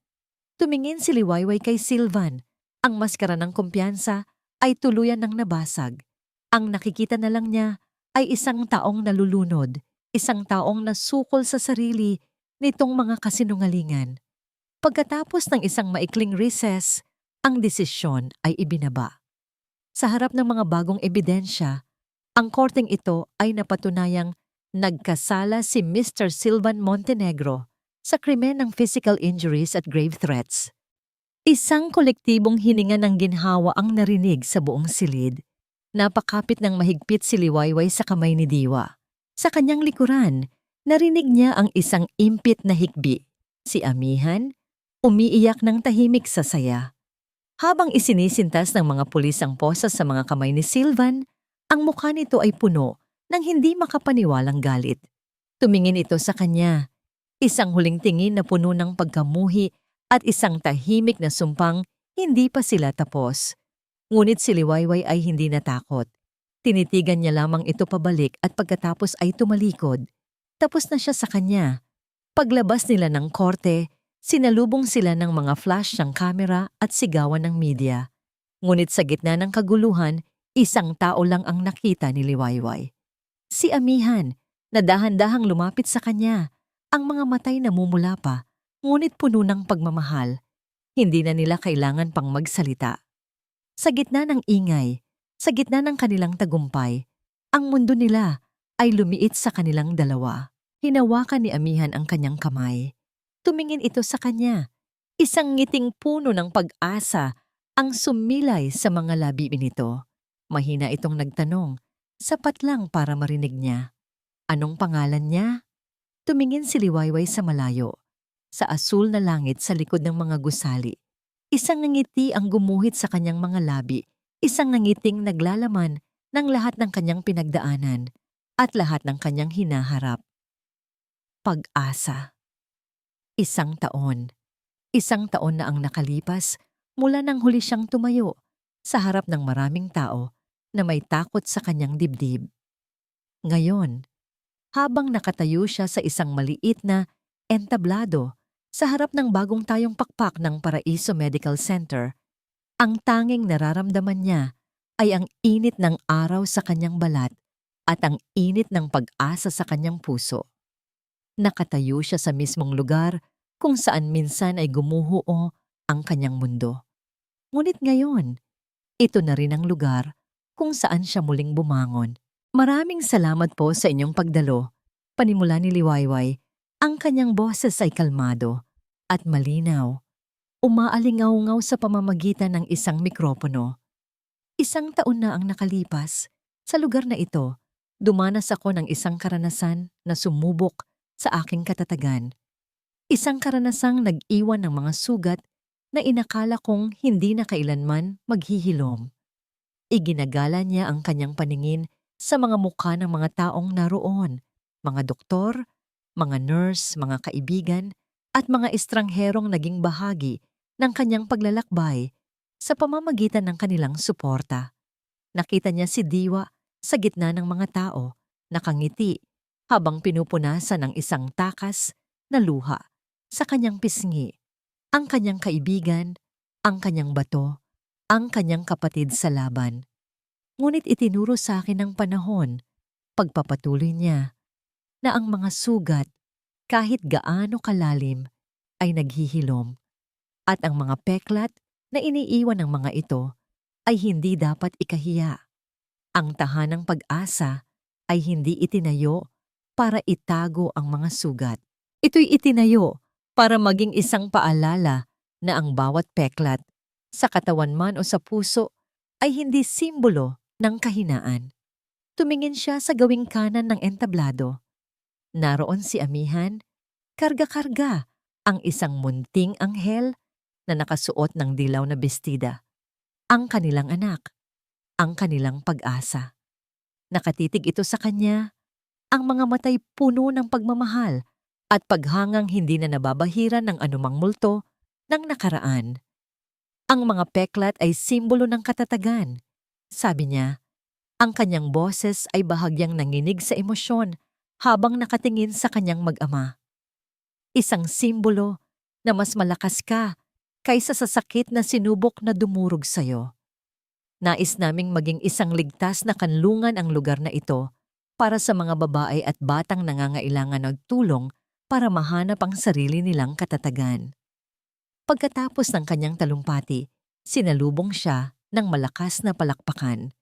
Tumingin si Liwayway kay Silvan. Ang maskara ng kumpiyansa ay tuluyan ng nabasag. Ang nakikita na lang niya ay isang taong nalulunod, isang taong nasukol sa sarili nitong mga kasinungalingan. Pagkatapos ng isang maikling recess, ang desisyon ay ibinaba. Sa harap ng mga bagong ebidensya, ang korteng ito ay napatunayang nagkasala si Mr. Silvan Montenegro sa krimen ng physical injuries at grave threats. Isang kolektibong hininga ng ginhawa ang narinig sa buong silid. Napakapit ng mahigpit si Liwayway sa kamay ni Diwa. Sa kanyang likuran, narinig niya ang isang impit na hikbi. Si Amihan, umiiyak ng tahimik sa saya. Habang isinisintas ng mga pulis ang posa sa mga kamay ni Silvan, ang mukha nito ay puno ng hindi makapaniwalang galit. Tumingin ito sa kanya. Isang huling tingin na puno ng pagkamuhi at isang tahimik na sumpang hindi pa sila tapos. Ngunit si Liwayway ay hindi natakot. Tinitigan niya lamang ito pabalik at pagkatapos ay tumalikod. Tapos na siya sa kanya. Paglabas nila ng korte, sinalubong sila ng mga flash ng kamera at sigawan ng media. Ngunit sa gitna ng kaguluhan, isang tao lang ang nakita ni Liwayway. Si Amihan, na dahan-dahang lumapit sa kanya. Ang mga matay namumula pa, ngunit puno ng pagmamahal. Hindi na nila kailangan pang magsalita. Sa gitna ng ingay, sa gitna ng kanilang tagumpay, ang mundo nila ay lumiit sa kanilang dalawa. Hinawakan ni Amihan ang kanyang kamay. Tumingin ito sa kanya. Isang ngiting puno ng pag-asa ang sumilay sa mga labi nito. Mahina itong nagtanong, sapat lang para marinig niya. Anong pangalan niya? Tumingin si Liwayway sa malayo, sa asul na langit sa likod ng mga gusali. Isang ngiti ang gumuhit sa kanyang mga labi, isang ngiting naglalaman ng lahat ng kanyang pinagdaanan at lahat ng kanyang hinaharap. Pag-asa. Isang taon na ang nakalipas mula nang huli siyang tumayo sa harap ng maraming tao na may takot sa kanyang dibdib. Ngayon, habang nakatayo siya sa isang maliit na entablado sa harap ng bagong tayong pakpak ng Paraiso Medical Center, ang tanging nararamdaman niya ay ang init ng araw sa kanyang balat at ang init ng pag-asa sa kanyang puso. Nakatayo siya sa mismong lugar kung saan minsan ay gumuho ang kanyang mundo. Ngunit ngayon, ito na rin ang lugar kung saan siya muling bumangon. Maraming salamat po sa inyong pagdalo. Panimula ni Liwayway, ang kanyang boses ay kalmado at malinaw. Umaalingaw-ngaw sa pamamagitan ng isang mikropono. Isang taon na ang nakalipas. Sa lugar na ito, dumanas ako ng isang karanasan na sumubok sa aking katatagan. Isang karanasang nag-iwan ng mga sugat na inakala kong hindi na kailanman maghihilom. Iginagala niya ang kanyang paningin sa mga mukha ng mga taong naroon, mga doktor, mga nurse, mga kaibigan, at mga estrangherong naging bahagi ng kanyang paglalakbay sa pamamagitan ng kanilang suporta. Nakita niya si Diwa sa gitna ng mga tao, nakangiti, habang pinupunasan ng isang takas na luha sa kanyang pisngi. Ang kanyang kaibigan, ang kanyang bato, ang kanyang kapatid sa laban. Ngunit itinuro sa akin ng panahon, pagpapatuloy niya, na ang mga sugat, kahit gaano kalalim, ay naghihilom, at ang mga peklat na iniiwan ng mga ito ay hindi dapat ikahiya. Ang tahanang pag-asa ay hindi itinayo para itago ang mga sugat. Ito'y itinayo para maging isang paalala na ang bawat peklat, sa katawan man o sa puso, ay hindi simbolo ng kahinaan. Tumingin siya sa gawing kanan ng entablado. Naroon si Amihan, karga-karga ang isang munting anghel na nakasuot ng dilaw na bestida. Ang kanilang anak, ang kanilang pag-asa. Nakatitig ito sa kanya, ang mga matay puno ng pagmamahal at paghangang hindi na nababahiran ng anumang multo ng nakaraan. Ang mga peklat ay simbolo ng katatagan. Sabi niya, ang kanyang boses ay bahagyang nanginig sa emosyon habang nakatingin sa kanyang mag-ama. Isang simbolo na mas malakas ka kaysa sa sakit na sinubok na dumurog sa'yo. Nais naming maging isang ligtas na kanlungan ang lugar na ito para sa mga babae at batang nangangailangan ng tulong para mahanap ang sarili nilang katatagan. Pagkatapos ng kanyang talumpati, sinalubong siya ng malakas na palakpakan.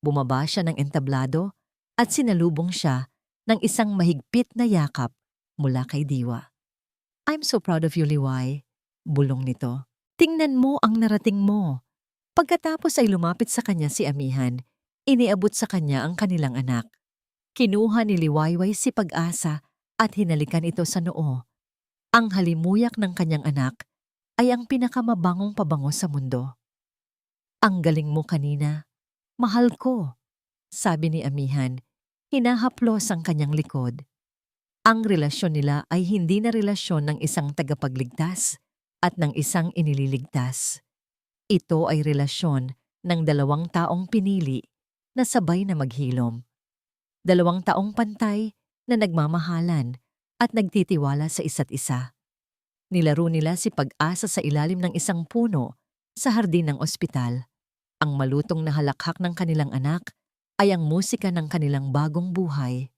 Bumaba siya ng entablado at sinalubong siya ng isang mahigpit na yakap mula kay Diwa. I'm so proud of you, Liway. Bulong nito. Tingnan mo ang narating mo. Pagkatapos ay lumapit sa kanya si Amihan, iniabot sa kanya ang kanilang anak. Kinuha ni Liwayway si Pag-asa at hinalikan ito sa noo. Ang halimuyak ng kanyang anak ay ang pinakamabangong pabango sa mundo. Ang galing mo kanina. Mahal ko, sabi ni Amihan, hinahaplos ang kanyang likod. Ang relasyon nila ay hindi na relasyon ng isang tagapagligtas at ng isang inililigtas. Ito ay relasyon ng dalawang taong pinili na sabay na maghilom. Dalawang taong pantay na nagmamahalan at nagtitiwala sa isa't isa. Nilaro nila si Pag-asa sa ilalim ng isang puno sa hardin ng ospital. Ang malutong na halakhak ng kanilang anak ay ang musika ng kanilang bagong buhay.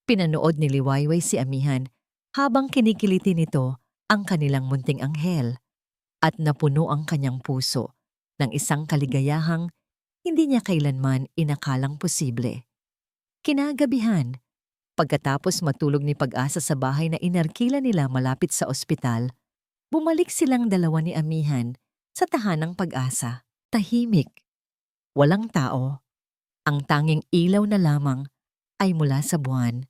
Pinanood ni Liwayway si Amihan habang kinikiliti nito ang kanilang munting anghel at napuno ang kanyang puso ng isang kaligayahang hindi niya kailanman inakalang posible. Kinagabihan, pagkatapos matulog ni Pag-asa sa bahay na inarkila nila malapit sa ospital, bumalik silang dalawa ni Amihan sa tahanang Pag-asa. Tahimik, walang tao. Ang tanging ilaw na lamang ay mula sa buwan.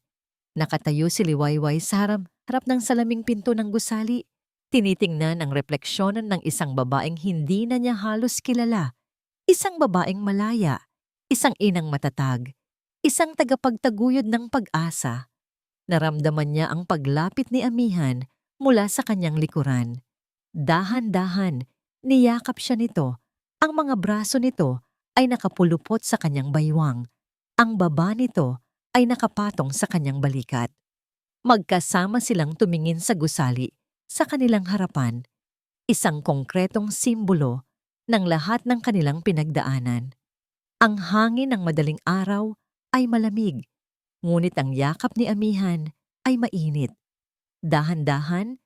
Nakatayo si Liwayway sa harap ng salaming pinto ng gusali. Tinitingnan ang refleksyonan ng isang babaeng hindi na niya halos kilala. Isang babaeng malaya, isang inang matatag, isang tagapagtaguyod ng pag-asa. Naramdaman niya ang paglapit ni Amihan mula sa kanyang likuran. Dahan-dahan, niyakap siya nito. Ang mga braso nito ay nakapulupot sa kanyang baywang. Ang baba nito ay nakapatong sa kanyang balikat. Magkasama silang tumingin sa gusali sa kanilang harapan, isang konkretong simbolo ng lahat ng kanilang pinagdaanan. Ang hangin ng madaling araw ay malamig, ngunit ang yakap ni Amihan ay mainit. Dahan-dahan,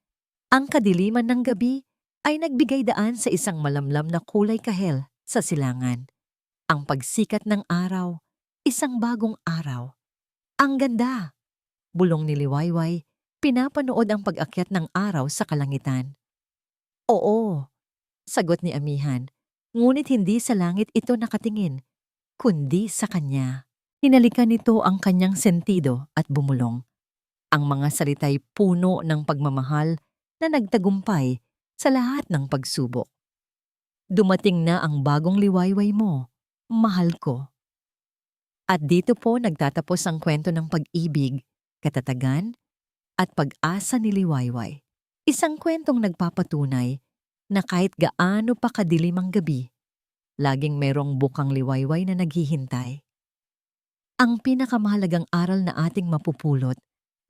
ang kadiliman ng gabi ay nagbigay daan sa isang malamlam na kulay kahel sa silangan. Ang pagsikat ng araw, isang bagong araw. Ang ganda! Bulong ni Liwayway, pinapanood ang pag-akyat ng araw sa kalangitan. Oo, sagot ni Amihan, ngunit hindi sa langit ito nakatingin, kundi sa kanya. Hinalikan nito ang kanyang sentido at bumulong. Ang mga salita'y puno ng pagmamahal na nagtagumpay sa lahat ng pagsubok. Dumating na ang bagong Liwayway mo, mahal ko. At dito po nagtatapos ang kwento ng pag-ibig, katatagan, at pag-asa ni Liwayway. Isang kwentong nagpapatunay na kahit gaano pa kadilim ang gabi, laging merong bukang liwayway na naghihintay. Ang pinakamahalagang aral na ating mapupulot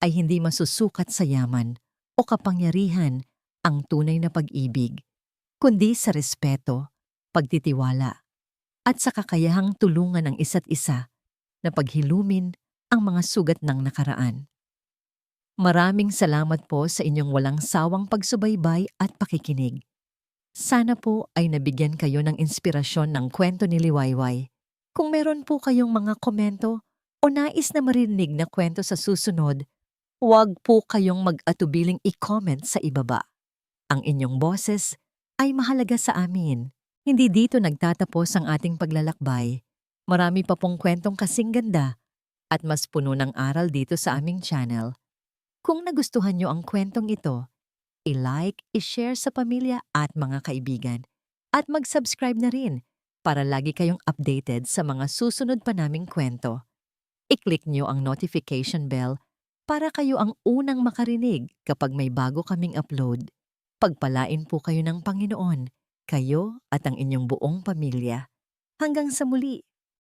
ay hindi masusukat sa yaman o kapangyarihan ang tunay na pag-ibig, kundi sa respeto, pagtitiwala, at sa kakayahang tulungan ng isa't isa na paghilumin ang mga sugat ng nakaraan. Maraming salamat po sa inyong walang sawang pagsubaybay at pakikinig. Sana po ay nabigyan kayo ng inspirasyon ng kwento ni Liwayway. Kung meron po kayong mga komento o nais na marinig na kwento sa susunod, huwag po kayong mag-atubiling i-comment sa ibaba. Ang inyong boses ay mahalaga sa amin. Hindi dito nagtatapos ang ating paglalakbay. Marami pa pong kwentong kasing ganda at mas puno ng aral dito sa aming channel. Kung nagustuhan nyo ang kwentong ito, i-like, i-share sa pamilya at mga kaibigan. At mag-subscribe na rin para lagi kayong updated sa mga susunod pa naming kwento. I-click nyo ang notification bell para kayo ang unang makarinig kapag may bago kaming upload. Pagpalain po kayo ng Panginoon, kayo at ang inyong buong pamilya. Hanggang sa muli!